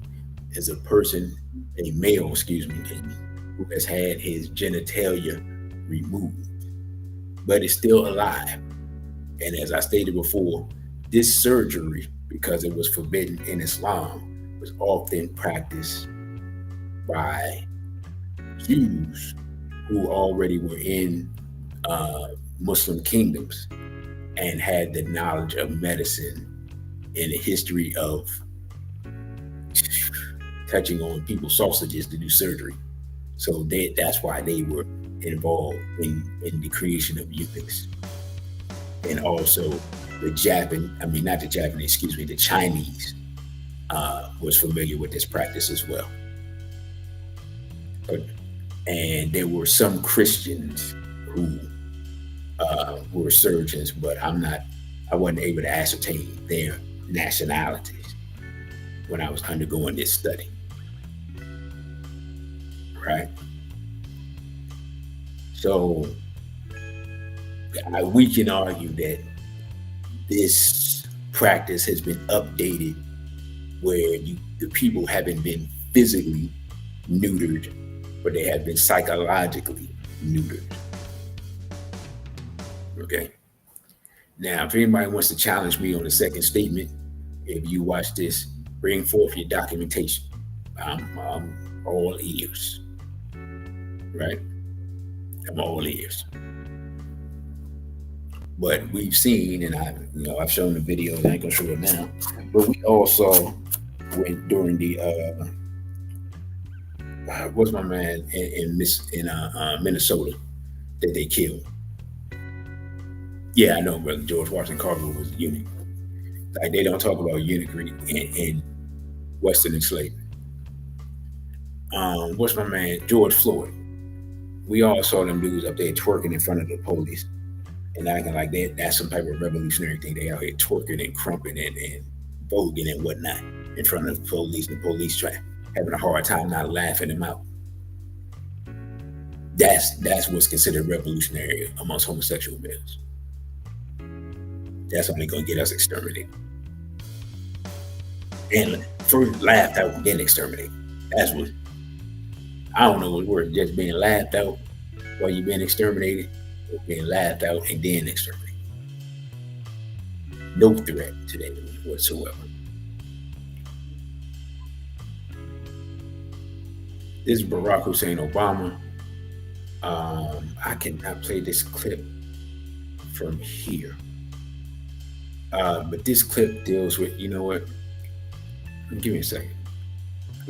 is a person, a male, who has had his genitalia removed, but is still alive. And as I stated before, this surgery, because it was forbidden in Islam, was often practiced by Jews who already were in Muslim kingdoms and had the knowledge of medicine and the history of touching on people's sausages to do surgery. So that's why they were involved in the creation of eunuchs. And also the Chinese was familiar with this practice as well. And there were some Christians who were surgeons, but I wasn't able to ascertain their nationalities when I was undergoing this study. Right? So we can argue that this practice has been updated where the people haven't been physically neutered, but they have been psychologically neutered. Okay. Now, if anybody wants to challenge me on the second statement, if you watch this, bring forth your documentation. I'm all ears. Right? I'm all ears. But we've seen, and I've shown the video, and I ain't gonna show it now. But we also went during the what's my man in Minnesota that they killed. Yeah, I know, brother. George Washington Carver was a eunuch. Like, they don't talk about eunuchry in Western enslavement. What's my man George Floyd? We all saw them dudes up there twerking in front of the police and acting like that's some type of revolutionary thing. They out here twerking and crumping and voguing and whatnot in front of the police, and the police having a hard time not laughing them out. That's what's considered revolutionary amongst homosexual males. That's only gonna get us exterminated. And first laughed out, then exterminated. That's what, I don't know what word, just being laughed out while you're being exterminated, or being laughed out and then exterminated. No threat to them whatsoever. This is Barack Hussein Obama. I play this clip from here. But this clip deals with, you know what? Give me a second.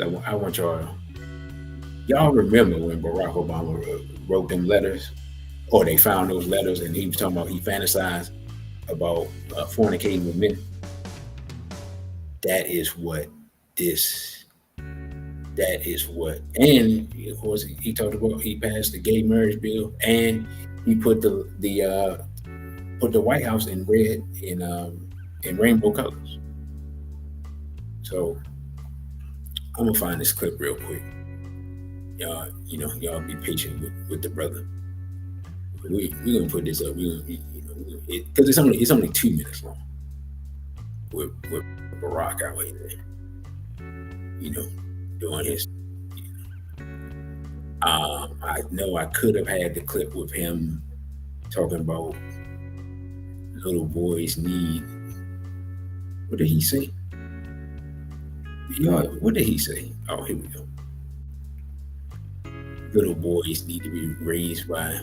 I want y'all remember when Barack Obama wrote them letters, or they found those letters, and he was talking about, he fantasized about fornicating with men. That is what, and of course he talked about, he passed the gay marriage bill, and he put the White House in red, in rainbow colors. So I'm gonna find this clip real quick. Y'all be patient with the brother. We're gonna put this up. Because it's only 2 minutes long. With Barack out here, doing his. I know I could have had the clip with him talking about little boys need. What did he say? What did he say? Oh, here we go. Little boys need to be raised by.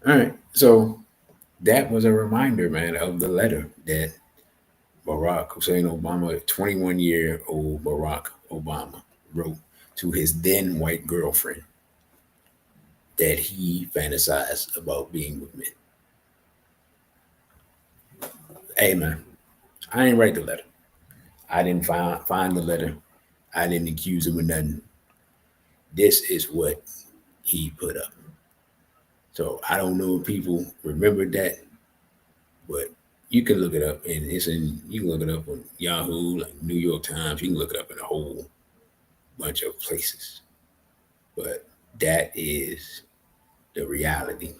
All right. So that was a reminder, man, of the letter that Barack Hussein Obama, 21-year-old Barack Obama, wrote to his then white girlfriend that he fantasized about being with men. Hey, man, I didn't write the letter. I didn't find the letter. I didn't accuse him of nothing. This is what he put up. So I don't know if people remember that, but you can look it up, and you can look it up on Yahoo, like New York Times. You can look it up in a whole bunch of places. But that is the reality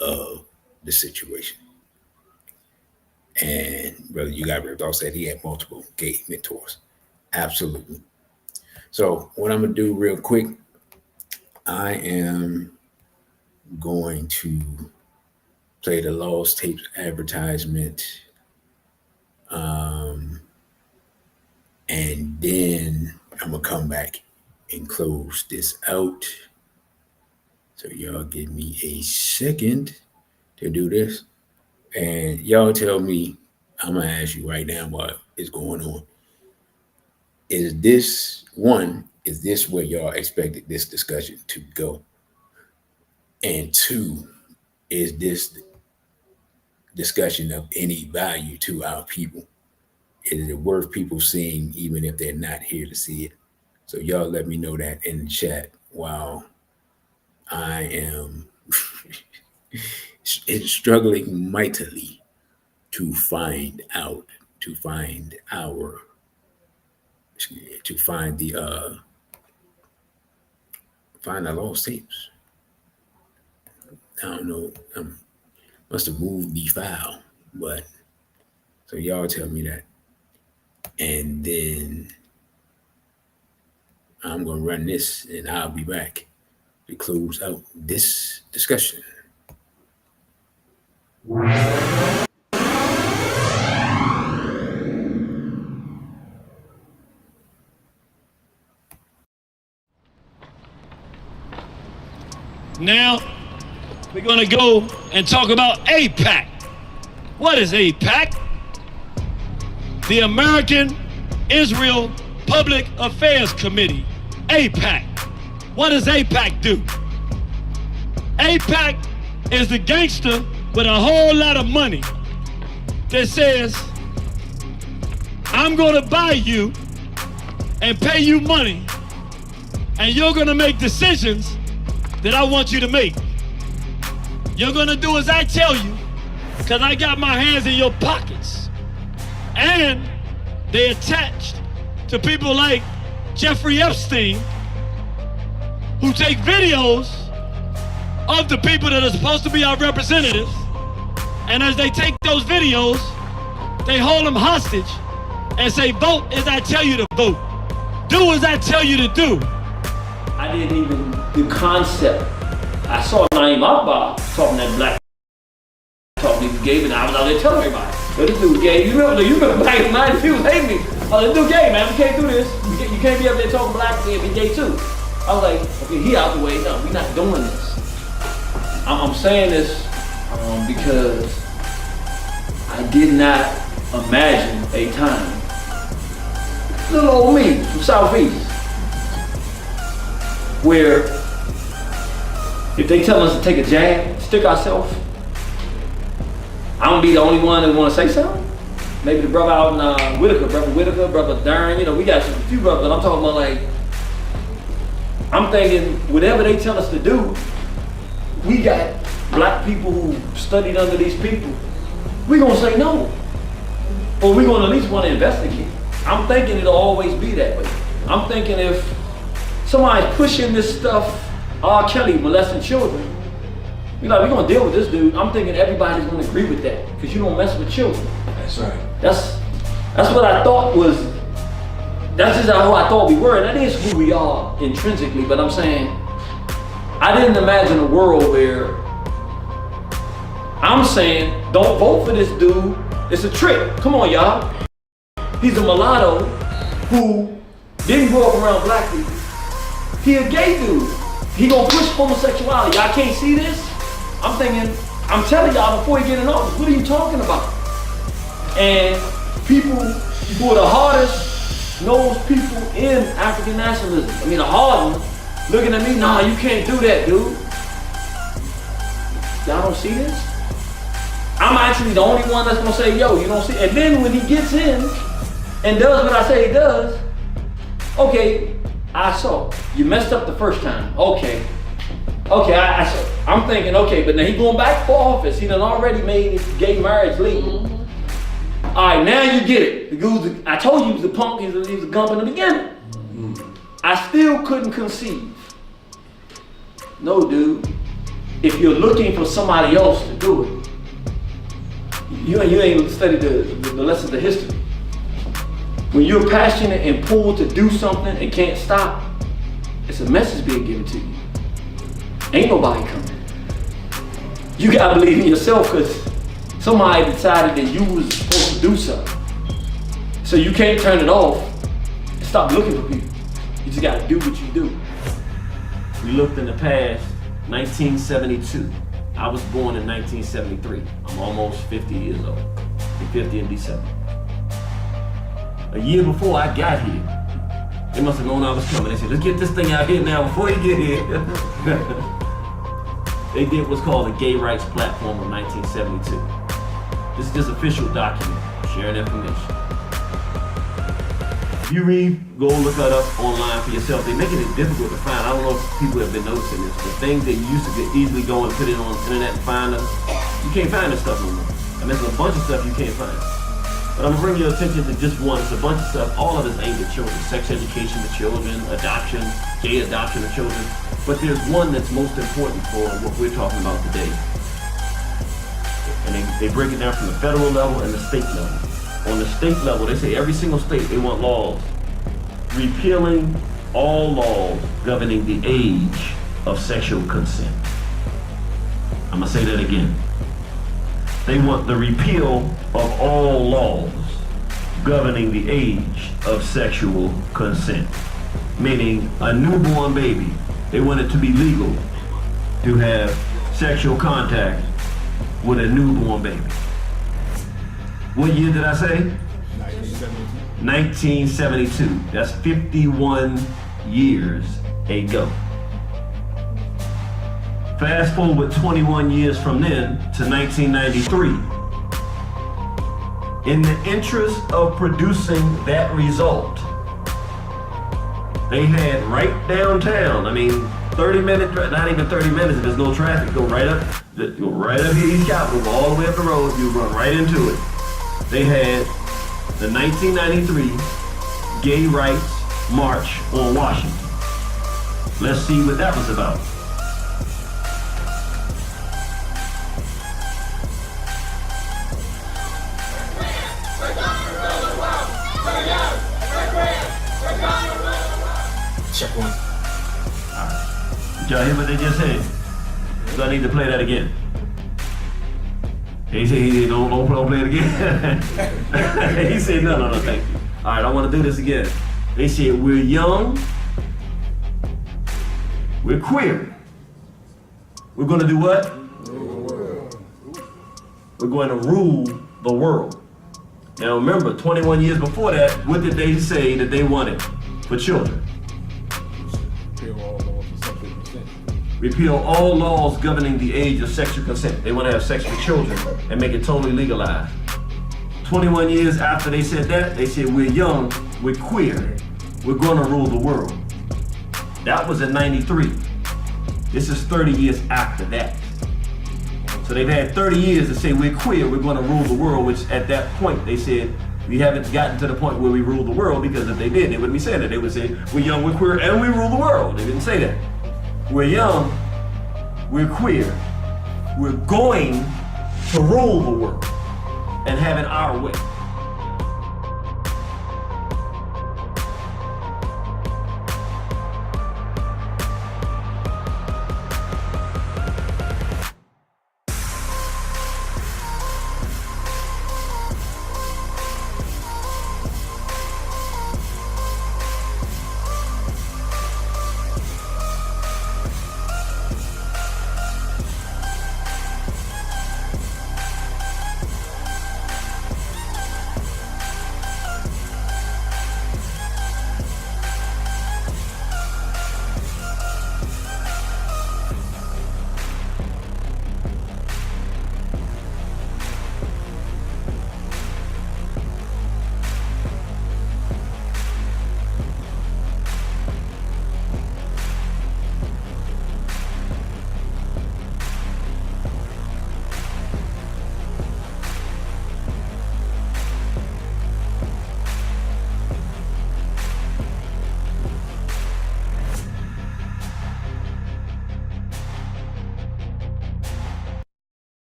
of the situation. And brother, you got ripped off, said he had multiple gay mentors. Absolutely. So what I'm gonna do real quick, I am going to play the Lost Tapes advertisement, and then I'm gonna come back and close this out. So y'all give me a second to do this, and y'all tell me. I'm gonna ask you right now what is going on. Is this where y'all expected this discussion to go? And two, is this discussion of any value to our people? Is it worth people seeing even if they're not here to see it? So y'all let me know that in the chat while I am struggling mightily to find the lost tapes. I don't know. Must have moved the file, but so y'all tell me that. And then I'm gonna run this and I'll be back to close out this discussion. Now, we're going to go and talk about AIPAC. What is AIPAC? The American Israel Public Affairs Committee. AIPAC. What does AIPAC do? AIPAC is the gangster with a whole lot of money that says, I'm going to buy you and pay you money, and you're going to make decisions that I want you to make. You're gonna do as I tell you, because I got my hands in your pockets. And they attached to people like Jeffrey Epstein, who take videos of the people that are supposed to be our representatives, and as they take those videos, they hold them hostage and say, vote as I tell you to vote. Do as I tell you to do. I didn't even, the concept. I saw Naeem Akbar talking that black talk, he was gay, and I was out there telling everybody, yo, this dude gay. You remember back in the 90s, people hate me. Oh, this dude gay, man, we can't do this. You can't be up there talking black and be gay too. I was like, okay, he out the way, no, we're not doing this. I'm saying this because I did not imagine a time, little old me from Southeast, where if they tell us to take a jab, stick ourselves, I'm gonna be the only one that wanna say something. Maybe the brother out in Whitaker, brother Dern, we got a few brothers, but I'm talking about like, I'm thinking whatever they tell us to do, we got black people who studied under these people, we gonna say no. Or we gonna at least wanna investigate. I'm thinking it'll always be that way. I'm thinking if somebody's pushing this stuff, R. Kelly molesting children, we're gonna deal with this dude. I'm thinking everybody's gonna agree with that, because you don't mess with children. That's right. That's what I thought was, that's just how I thought we were. That is who we are intrinsically, but I'm saying, I didn't imagine a world where I'm saying, don't vote for this dude. It's a trick. Come on, y'all. He's a mulatto who didn't grow up around black people. He a gay dude. He gonna push homosexuality. Y'all can't see this? I'm thinking, I'm telling y'all before he get in office, what are you talking about? And people who are the hardest nosed people in African nationalism, I mean the hard ones, looking at me, nah, you can't do that, dude. Y'all don't see this? I'm actually the only one that's gonna say, yo, you don't see. And then when he gets in and does what I say he does, okay, I saw. You messed up the first time. Okay, I saw. I'm thinking, okay, but now he going back for office. He done already made gay marriage legal. All right, now you get it. The dude, I told you he was a punk, he was a gump in the beginning. I still couldn't conceive. No, dude. If you're looking for somebody else to do it, you ain't studied the lessons of history. When you're passionate and pulled to do something and can't stop, it's a message being given to you. Ain't nobody coming. You gotta believe in yourself because somebody decided that you was supposed to do something. So you can't turn it off and stop looking for people. You just gotta do what you do. We looked in the past, 1972. I was born in 1973. I'm almost 50 years old. I'm 50 in December. A year before I got here, they must have known I was coming. They said, let's get this thing out here now before you get here. They did what's called a gay rights platform in 1972. This is just official document, sharing information. If you read, go look it up online for yourself. They're making it difficult to find. I don't know if people have been noticing this, but things that you used to get easily go and put it on the internet and find them, you can't find this stuff no more. I mean, there's a bunch of stuff you can't find. But I'm gonna bring your attention to just one. It's a bunch of stuff. All of it's aimed at children. Sex education to children, adoption, gay adoption of children. But there's one that's most important for what we're talking about today. And they break it down from the federal level and the state level. On the state level, they say every single state, they want laws repealing all laws governing the age of sexual consent. I'm gonna say that again. They want the repeal of all laws governing the age of sexual consent. Meaning a newborn baby, they want it to be legal to have sexual contact with a newborn baby. What year did I say? 1972. That's 51 years ago. Fast forward 21 years from then to 1993. In the interest of producing that result, they had right downtown, 30-minute drive, not even 30 minutes if there's no traffic, go right up here, East Capitol, go all the way up the road, you run right into it. They had the 1993 Gay Rights March on Washington. Let's see what that was about. Check one. All right. Did y'all hear what they just said? So I need to play that again. He said, don't play it again. He said, no, thank you. All right, I want to do this again. They said, we're young, we're queer. We're going to do what? We're going to rule the world. Now remember, 21 years before that, what did they say that they wanted for children? Repeal all laws governing the age of sexual consent. They want to have sex with children and make it totally legalized. 21 years after they said that, they said, we're young, we're queer, we're going to rule the world. That was in 93. This is 30 years after that. So they've had 30 years to say we're queer, we're going to rule the world, which at that point they said, we haven't gotten to the point where we rule the world, because if they did, they wouldn't be saying that. They would say, we're young, we're queer, and we rule the world. They didn't say that. We're young, we're queer, we're going to rule the world and have it our way.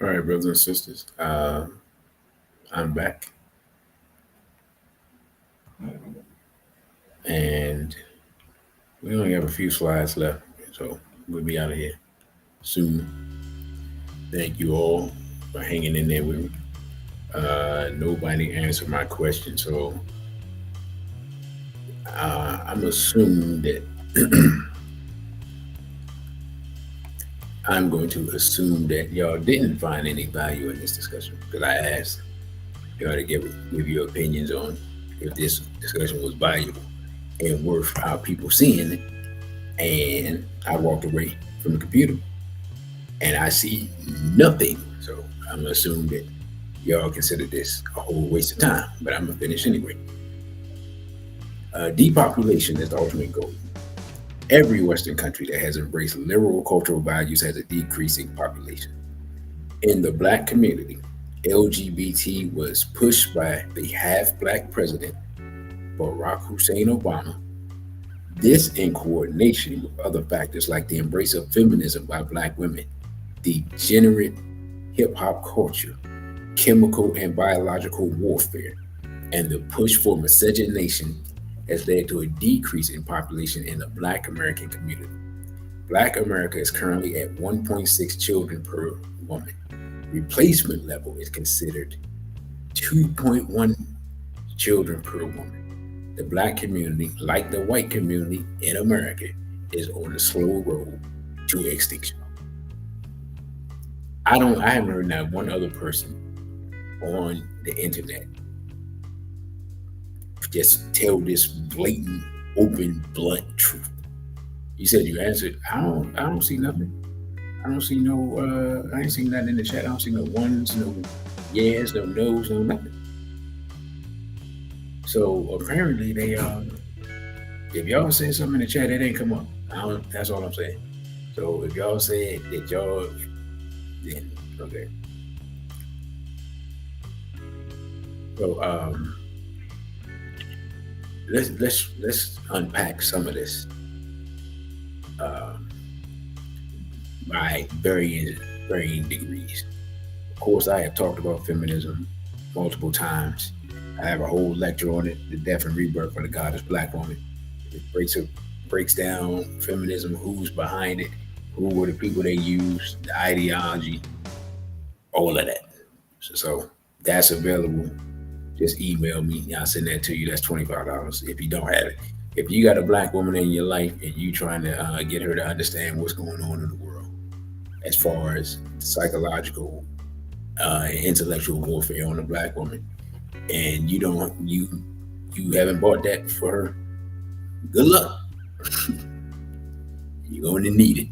All right, brothers and sisters. I'm back. And we only have a few slides left, so we'll be out of here soon. Thank you all for hanging in there with me. Nobody answered my question, so I'm assuming that I'm going to assume that y'all didn't find any value in this discussion, because I asked y'all to give your opinions on if this discussion was valuable and worth how people seeing it. And I walked away from the computer and I see nothing. So I'm gonna assume that y'all consider this a whole waste of time, but I'm gonna finish anyway. Depopulation is the ultimate goal. Every Western country that has embraced liberal cultural values has a decreasing population. In the Black community, LGBT was pushed by the half-Black president, Barack Hussein Obama. This, in coordination with other factors like the embrace of feminism by Black women, degenerate hip-hop culture, chemical and biological warfare, and the push for miscegenation has led to a decrease in population in the Black American community. Black America is currently at 1.6 children per woman. Replacement level is considered 2.1 children per woman. The Black community, like the white community in America, is on the slow road to extinction. I haven't heard not one other person on the internet just tell this blatant, open, blunt truth. You said you answered. I don't see nothing. I don't see no, I ain't seen nothing in the chat. I don't see no ones, no yes, no no's, no nothing. So apparently they, if y'all say something in the chat, it ain't come up. That's all I'm saying. So if y'all say that y'all, then okay. So let's unpack some of this by varying degrees. Of course, I have talked about feminism multiple times. I have a whole lecture on it, The Death and Rebirth of the Goddess Black Woman. It breaks down feminism, who's behind it, who were the people they used, the ideology, all of that. So that's available. Just email me. I'll send that to you. That's $25 if you don't have it. If you got a Black woman in your life and you trying to get her to understand what's going on in the world as far as psychological and intellectual warfare on the Black woman, and you haven't bought that for her, good luck. You're going to need it.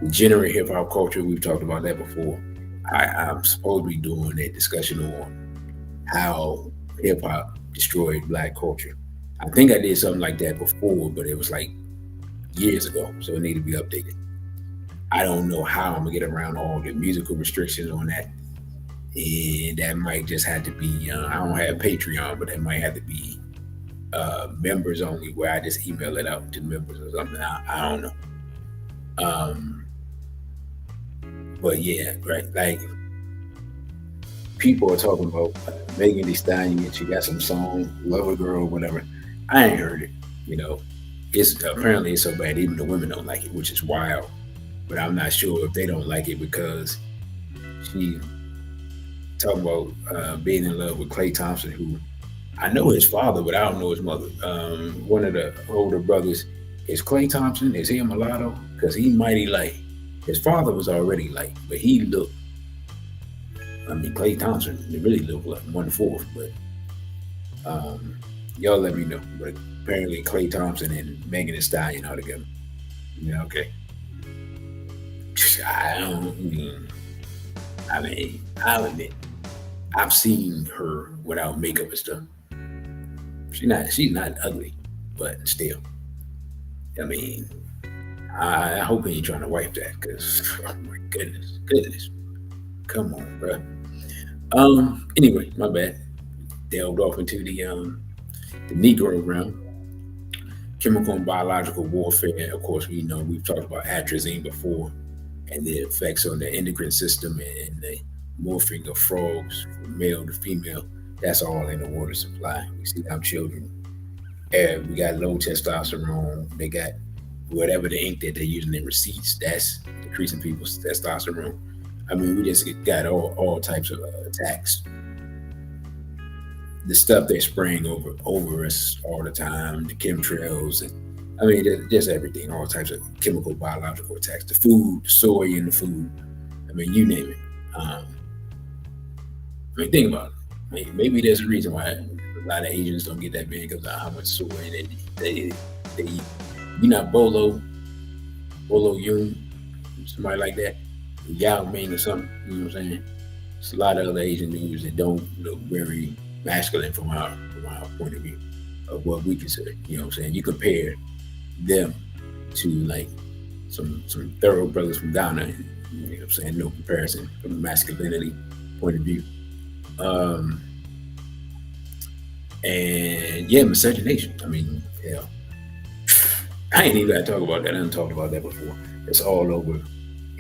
Degenerate hip hop culture, we've talked about that before. I'm supposed to be doing a discussion on how hip hop destroyed Black culture. I think I did something like that before, but it was like years ago, so it needed to be updated. I don't know how I'm gonna get around all the musical restrictions on that. And that might just have to be, I don't have Patreon, but that might have to be members only, where I just email it out to members or something. I don't know. But yeah, right, like people are talking about Megan Thee Stallion, she got some song, Lover Girl, whatever. I ain't heard it, It's apparently it's so bad even the women don't like it, which is wild. But I'm not sure if they don't like it because she talking about being in love with Klay Thompson, who I know his father, but I don't know his mother. One of the older brothers is Klay Thompson. Is he a mulatto? Because he mighty light. His father was already light, but he looked, Klay Thompson, he really looked like 1/4, but y'all let me know. But apparently Klay Thompson and Megan Thee Stallion are together. Yeah, okay. I'll admit, I've seen her without makeup and stuff. She's not ugly, but still. I hope he ain't trying to wipe that, because oh my goodness. Come on, bro. Anyway, my bad. Delved off into the Negro realm. Chemical and biological warfare. Of course, we know we've talked about atrazine before. and the effects on the endocrine system and the morphing of frogs from male to female. That's all in the water supply. We see our children, we got low testosterone. They got whatever the ink that they're using in receipts, that's decreasing people's testosterone. I mean, we just got all types of attacks. The stuff they're spraying over us all the time, the chemtrails, and I mean, just everything, all types of chemical, biological attacks. The food, the soy in the food. I mean, you name it. I mean, think about it. Maybe there's a reason why a lot of Asians don't get that big because of how much soy they eat. You know, Bolo Yoon, somebody like that, Yao Ming or something. You know what I'm saying? There's a lot of other Asian dudes that don't look very masculine from our point of view of what we consider. You know what I'm saying? You compare them to like some thorough brothers from Ghana. You know what I'm saying? No comparison from a masculinity point of view. And yeah, miscegenation. I mean, hell, I ain't even got to talk about that. I done talked about that before. It's all over.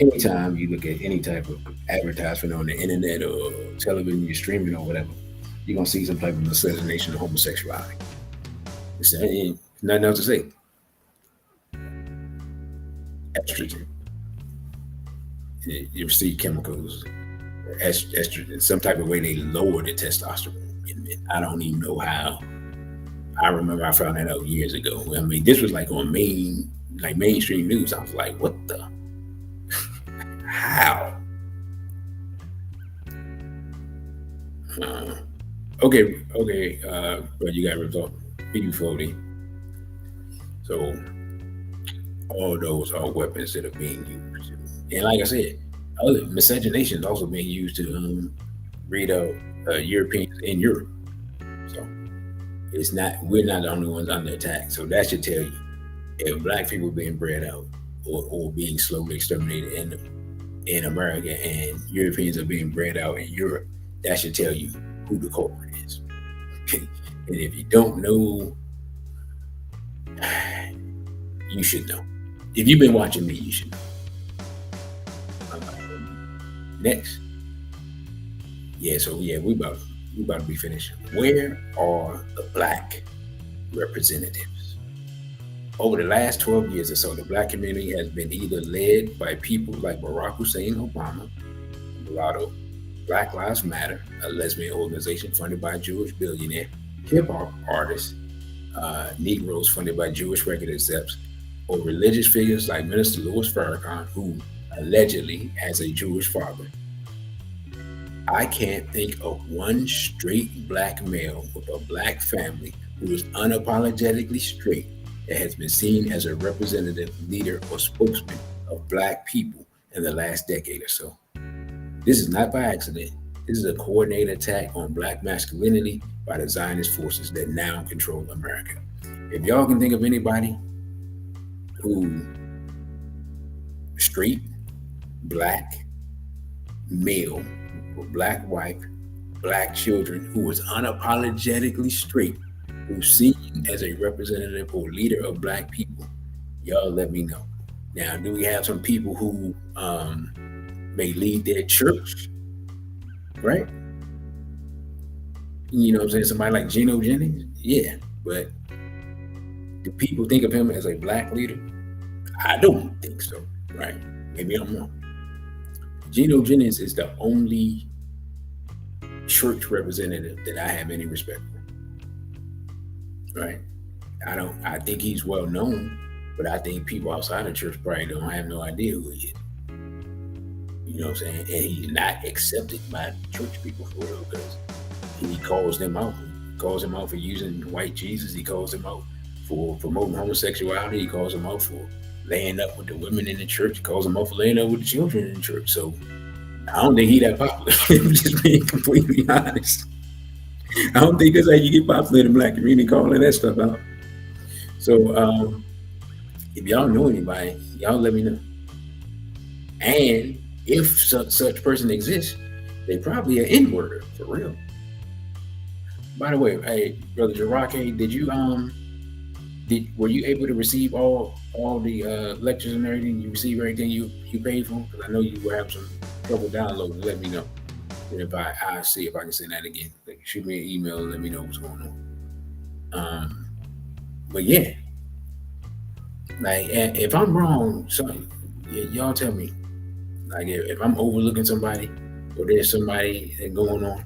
Anytime you look at any type of advertisement on the internet or television, you're streaming or whatever, you're gonna see some type of miscegenation of homosexuality. Ain't nothing else to say. Estrogen. You see chemicals, estrogen, some type of way they lower the testosterone. I don't even know how. I remember I found that out years ago. I mean, this was like on mainstream news. I was like, what the? How? Okay, but you got to talk P40. So all those are weapons that are being used. And like I said, other miscegenation is also being used to read out Europeans in Europe. So we're not the only ones under attack. So that should tell you, if black people being bred out or being slowly exterminated in America and Europeans are being bred out in Europe, that should tell you who the culprit is. And if you don't know, you should know. If you've been watching me, you should know. Next. Yeah, so yeah, we about to be finished. Where are the black representatives? Over the last 12 years or so, the black community has been either led by people like Barack Hussein Obama, Mulatto, Black Lives Matter, a lesbian organization funded by a Jewish billionaire, hip-hop artists, Negroes funded by Jewish record execs, or religious figures like Minister Louis Farrakhan, who allegedly has a Jewish father. I can't think of one straight black male with a black family who is unapologetically straight that has been seen as a representative, leader, or spokesman of black people in the last decade or so. This is not by accident. This is a coordinated attack on black masculinity by the Zionist forces that now control America. If y'all can think of anybody who straight, black, male, with black wife, black children, who was unapologetically straight, who's seen as a representative or leader of black people, y'all let me know. Now, do we have some people who may lead their church, right? You know what I'm saying? Somebody like Geno Jennings? Yeah, but do people think of him as a black leader? I don't think so, right? Maybe I'm wrong. Geno Jennings is the only church representative that I have any respect for, right? I think he's well known, but I think people outside the church probably don't have no idea who he is. You know what I'm saying? And he's not accepted by church people for real, because he calls them out. He calls them out for using white Jesus. He calls them out for promoting homosexuality. He calls them out for laying up with the women in the church. He calls them out for laying up with the children in the church. So I don't think he that popular. I'm just being completely honest. I don't think that's how you get popular in the black community, calling that stuff out. So if y'all know anybody, y'all let me know. And if such person exists, they probably an N-worder for real. By the way, hey, brother Jarake, did you were you able to receive all the lectures and everything? You receive everything you paid for? Because I know you were having some trouble downloading. Let me know. And if I see if I can send that again. Like, shoot me an email and let me know what's going on. But yeah, like if I'm wrong, so y'all tell me. Like if I'm overlooking somebody or there's somebody that going on.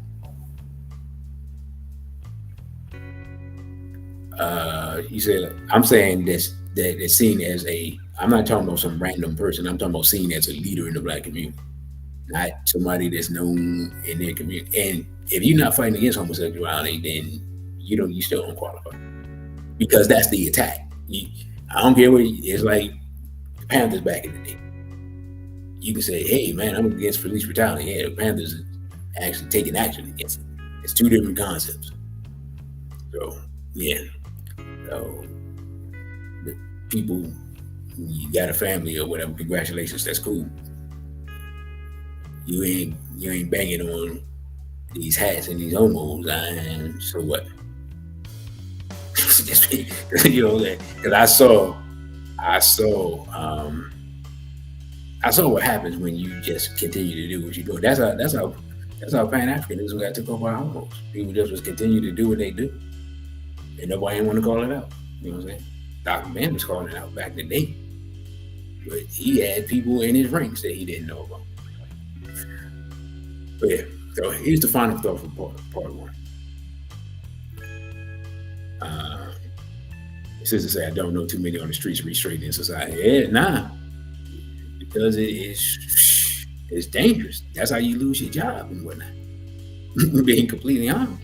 You said I'm saying that it's seen as I'm not talking about some random person. I'm talking about seen as a leader in the Black community, not somebody that's known in their community. And if you're not fighting against homosexuality, then you still don't qualify, because that's the attack. I don't care what it's like. The Panthers back in the day. You can say, "Hey, man, I'm against police brutality." Yeah, the Panthers are actually taking action against it. It's two different concepts. So yeah. So the people, you got a family or whatever, congratulations, that's cool. You ain't banging on these hats and these homos, and so what? You know, because I saw what happens when you just continue to do what you do. That's how Pan-Africanism got took over by homos. People just was continue to do what they do. And nobody didn't want to call it out. You know what I'm saying? Dr. Ben was calling it out back in the day. But he had people in his ranks that he didn't know about. But yeah, so here's the final thought for part one. It says to say, I don't know too many on the streets restrained in society. Yeah, nah. Because it's dangerous. That's how you lose your job and whatnot. Being completely honest.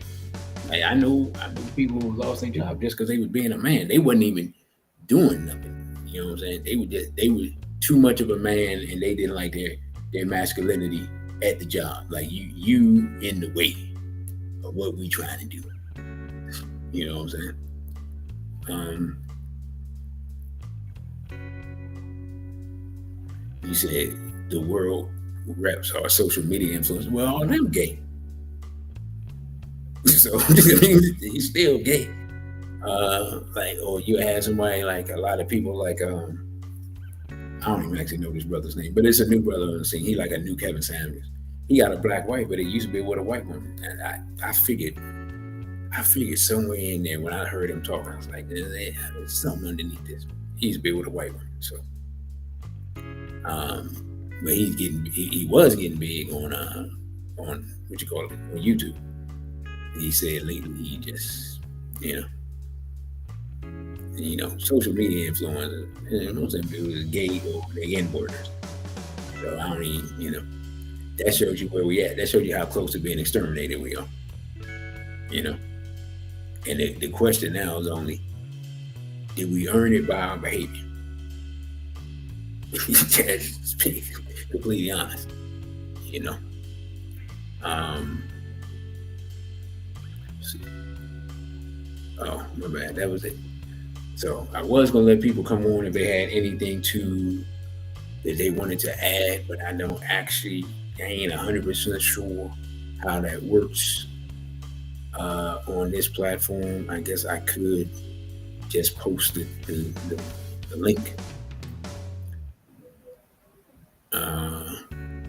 Like, I know people who lost their job just because they was being a man. They wasn't even doing nothing. You know what I'm saying? They were too much of a man, and they didn't like their masculinity at the job. Like you in the way of what we trying to do. You know what I'm saying? You said the world reps are social media influencers. Well, all them gay. So I mean, he's still gay. Or you had somebody like a lot of people like I don't even actually know this brother's name, but it's a new brother on the scene. He like a new Kevin Samuels. He got a black wife, but it used to be with a white woman. And I figured somewhere in there when I heard him talking, I was like, there's something underneath this. He used to be with a white woman. So but he was getting big on what you call it, on YouTube. He said lately he just, social media influencers, most of them are gay or they N-worders. So I don't even, that shows you where we at. That shows you how close to being exterminated we are. And the question now is only, did we earn it by our behavior? Just being completely honest, Oh, my bad. That was it. So I was gonna let people come on if they had anything that they wanted to add, but I ain't 100% sure how that works on this platform. I guess I could just post the link.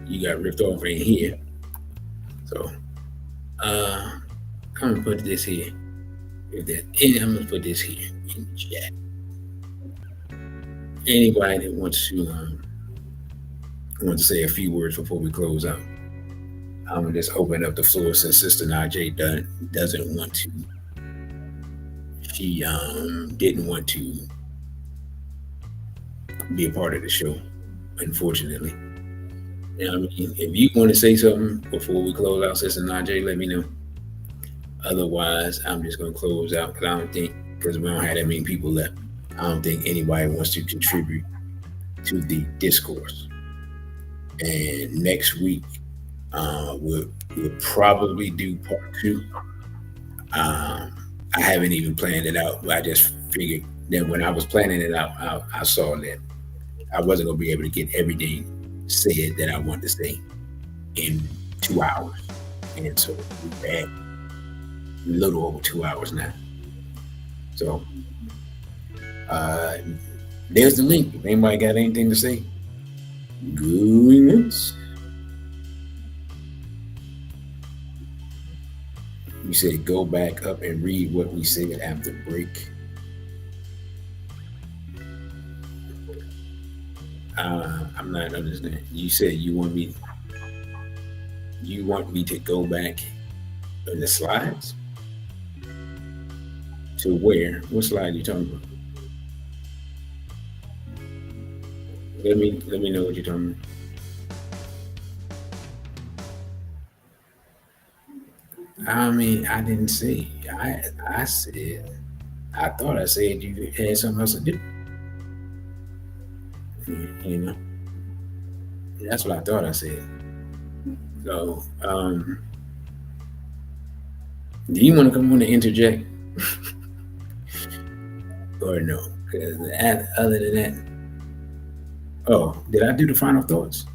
You got ripped off in here. So I'm gonna put this here. I'm gonna put this here in the chat. Anybody that wants to say a few words before we close out, I'm gonna just open up the floor since Sister Najee doesn't want to. She didn't want to be a part of the show, unfortunately. If you want to say something before we close out, Sister Najee, let me know. Otherwise, I'm just going to close out because we don't have that many people left. I don't think anybody wants to contribute to the discourse. And next week, we'll probably do part 2. I haven't even planned it out, but I just figured that when I was planning it out, I saw that I wasn't going to be able to get everything said that I wanted to say in 2 hours. And so we're at a little over 2 hours now. So There's the link. If anybody got anything to say, going once. You said go back up and read what we said after break. I'm not understanding. You said you want me to go back in the slides? To where? What slide are you talking about? Let me know what you're talking about. I mean, I didn't say. I said. I thought I said you had something else to do. You know, that's what I thought I said. So, do you want to come on and interject, or no? Because other than that, oh, did I do the final thoughts?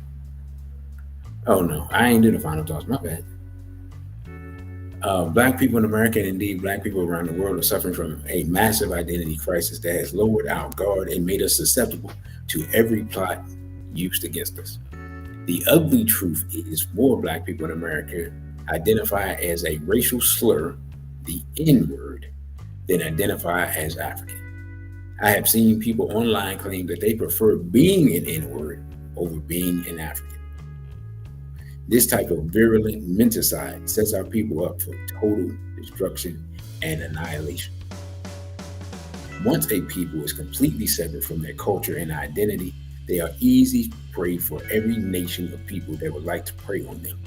Oh no, I ain't do the final thoughts. My bad. Black people in America, and indeed Black people around the world, are suffering from a massive identity crisis that has lowered our guard and made us susceptible to every plot used against us. The ugly truth is more Black people in America identify as a racial slur, the N-word, than identify as African. I have seen people online claim that they prefer being an N-word over being an African. This type of virulent menticide sets our people up for total destruction and annihilation. Once a people is completely severed from their culture and identity, they are easy prey for every nation of people that would like to prey on them.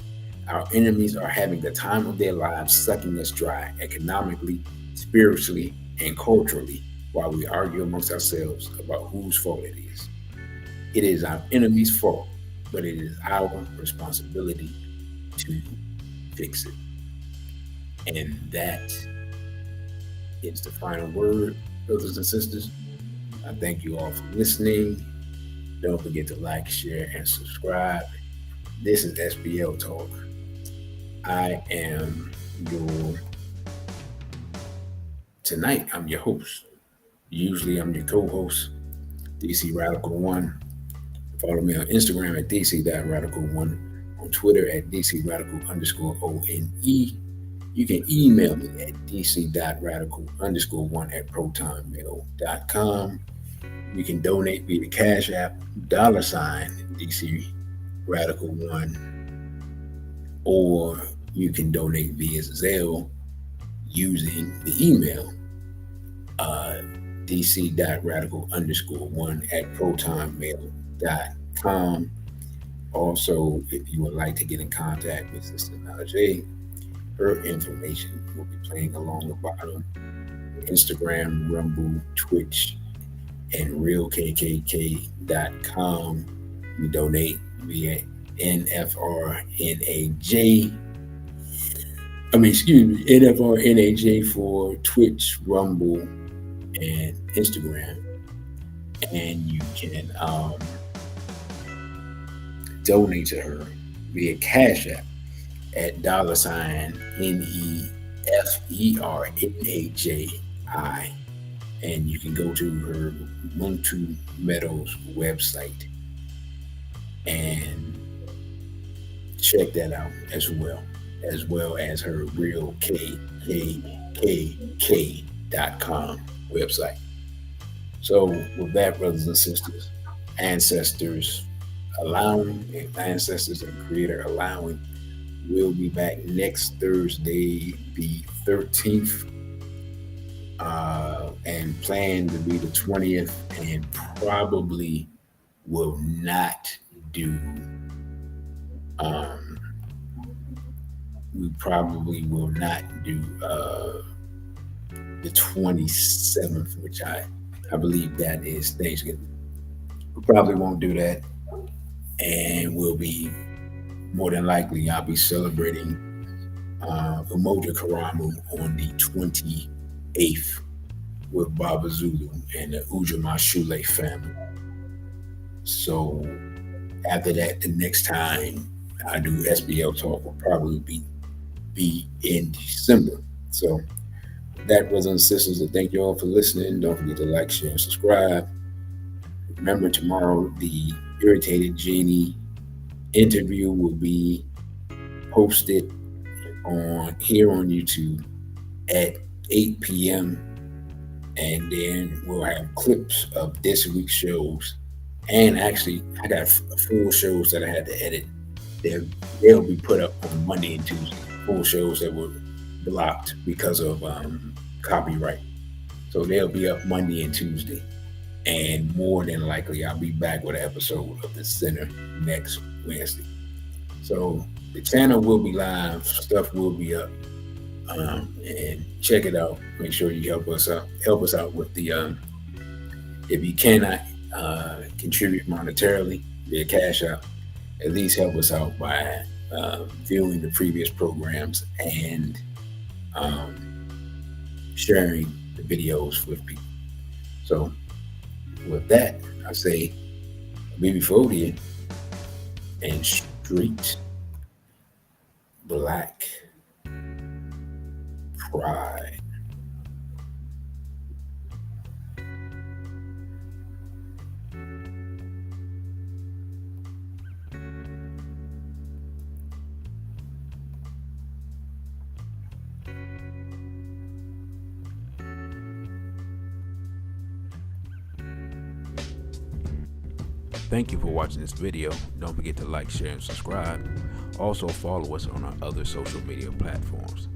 Our enemies are having the time of their lives sucking us dry economically, spiritually, and culturally while we argue amongst ourselves about whose fault it is. It is our enemy's fault, but it is our responsibility to fix it. And that is the final word, brothers and sisters. I thank you all for listening. Don't forget to like, share, and subscribe. This is SBL Talk. I am tonight I'm your host. Usually I'm your co-host, DC Radical One. Follow me on Instagram at DC.Radical1, on Twitter at DC_Radical_ONE. You can email me at DC.Radical_1 at protonmail.com. You can donate via the Cashapp, $DC Radical1, or you can donate via Zelle using the email DC.Radical_1 at protonmail.com. Also, if you would like to get in contact with Sister Najee, her information will be playing along the bottom. Instagram, Rumble, Twitch, and realkkk.com. You donate via NFRNAJ for Twitch, Rumble, and Instagram. And you can donate to her via Cash App at $NEFERNAJI. And you can go to her Muntu Meadows website and check that out as well as her realkkk.com website. So with that, brothers and sisters, ancestors allowing, and ancestors and creator allowing, we'll be back next Thursday, the 13th, and plan to be the 20th, and probably will not do the 27th, which I believe that is Thanksgiving. We probably won't do that, and we'll be, more than likely, I'll be celebrating Umoja Karamu on the 28th with Baba Zulu and the Ujamaa Shule family. So after that, the next time I do SBL Talk will probably be in December. So that, brothers and sisters, thank you all for listening. Don't forget to like, share, and subscribe. Remember, tomorrow the Irritated Genie interview will be posted on YouTube at 8 p.m. And then we'll have clips of this week's shows. And actually, I got full shows that I had to edit. They'll be put up on Monday and Tuesday. Full shows that were blocked because of copyright. So they'll be up Monday and Tuesday. And more than likely, I'll be back with an episode of The Center next Wednesday. So the channel will be live. Stuff will be up. And check it out. Make sure you help us out with the if you cannot contribute monetarily via Cashapp, at least help us out by viewing the previous programs and sharing the videos with people. So with that, I say Baby Fodia and Street Black Pride. Thank you for watching this video. Don't forget to like, share, and subscribe. Also follow us on our other social media platforms.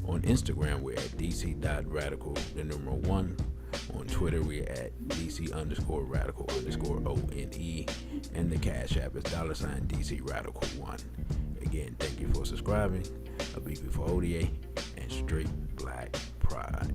On Instagram, we're at dc.radical1. On Twitter, we're at dc_radical_ONE. And the Cash App is $DCRadical1. Again, thank you for subscribing. A beat before ODA and Straight Black Pride.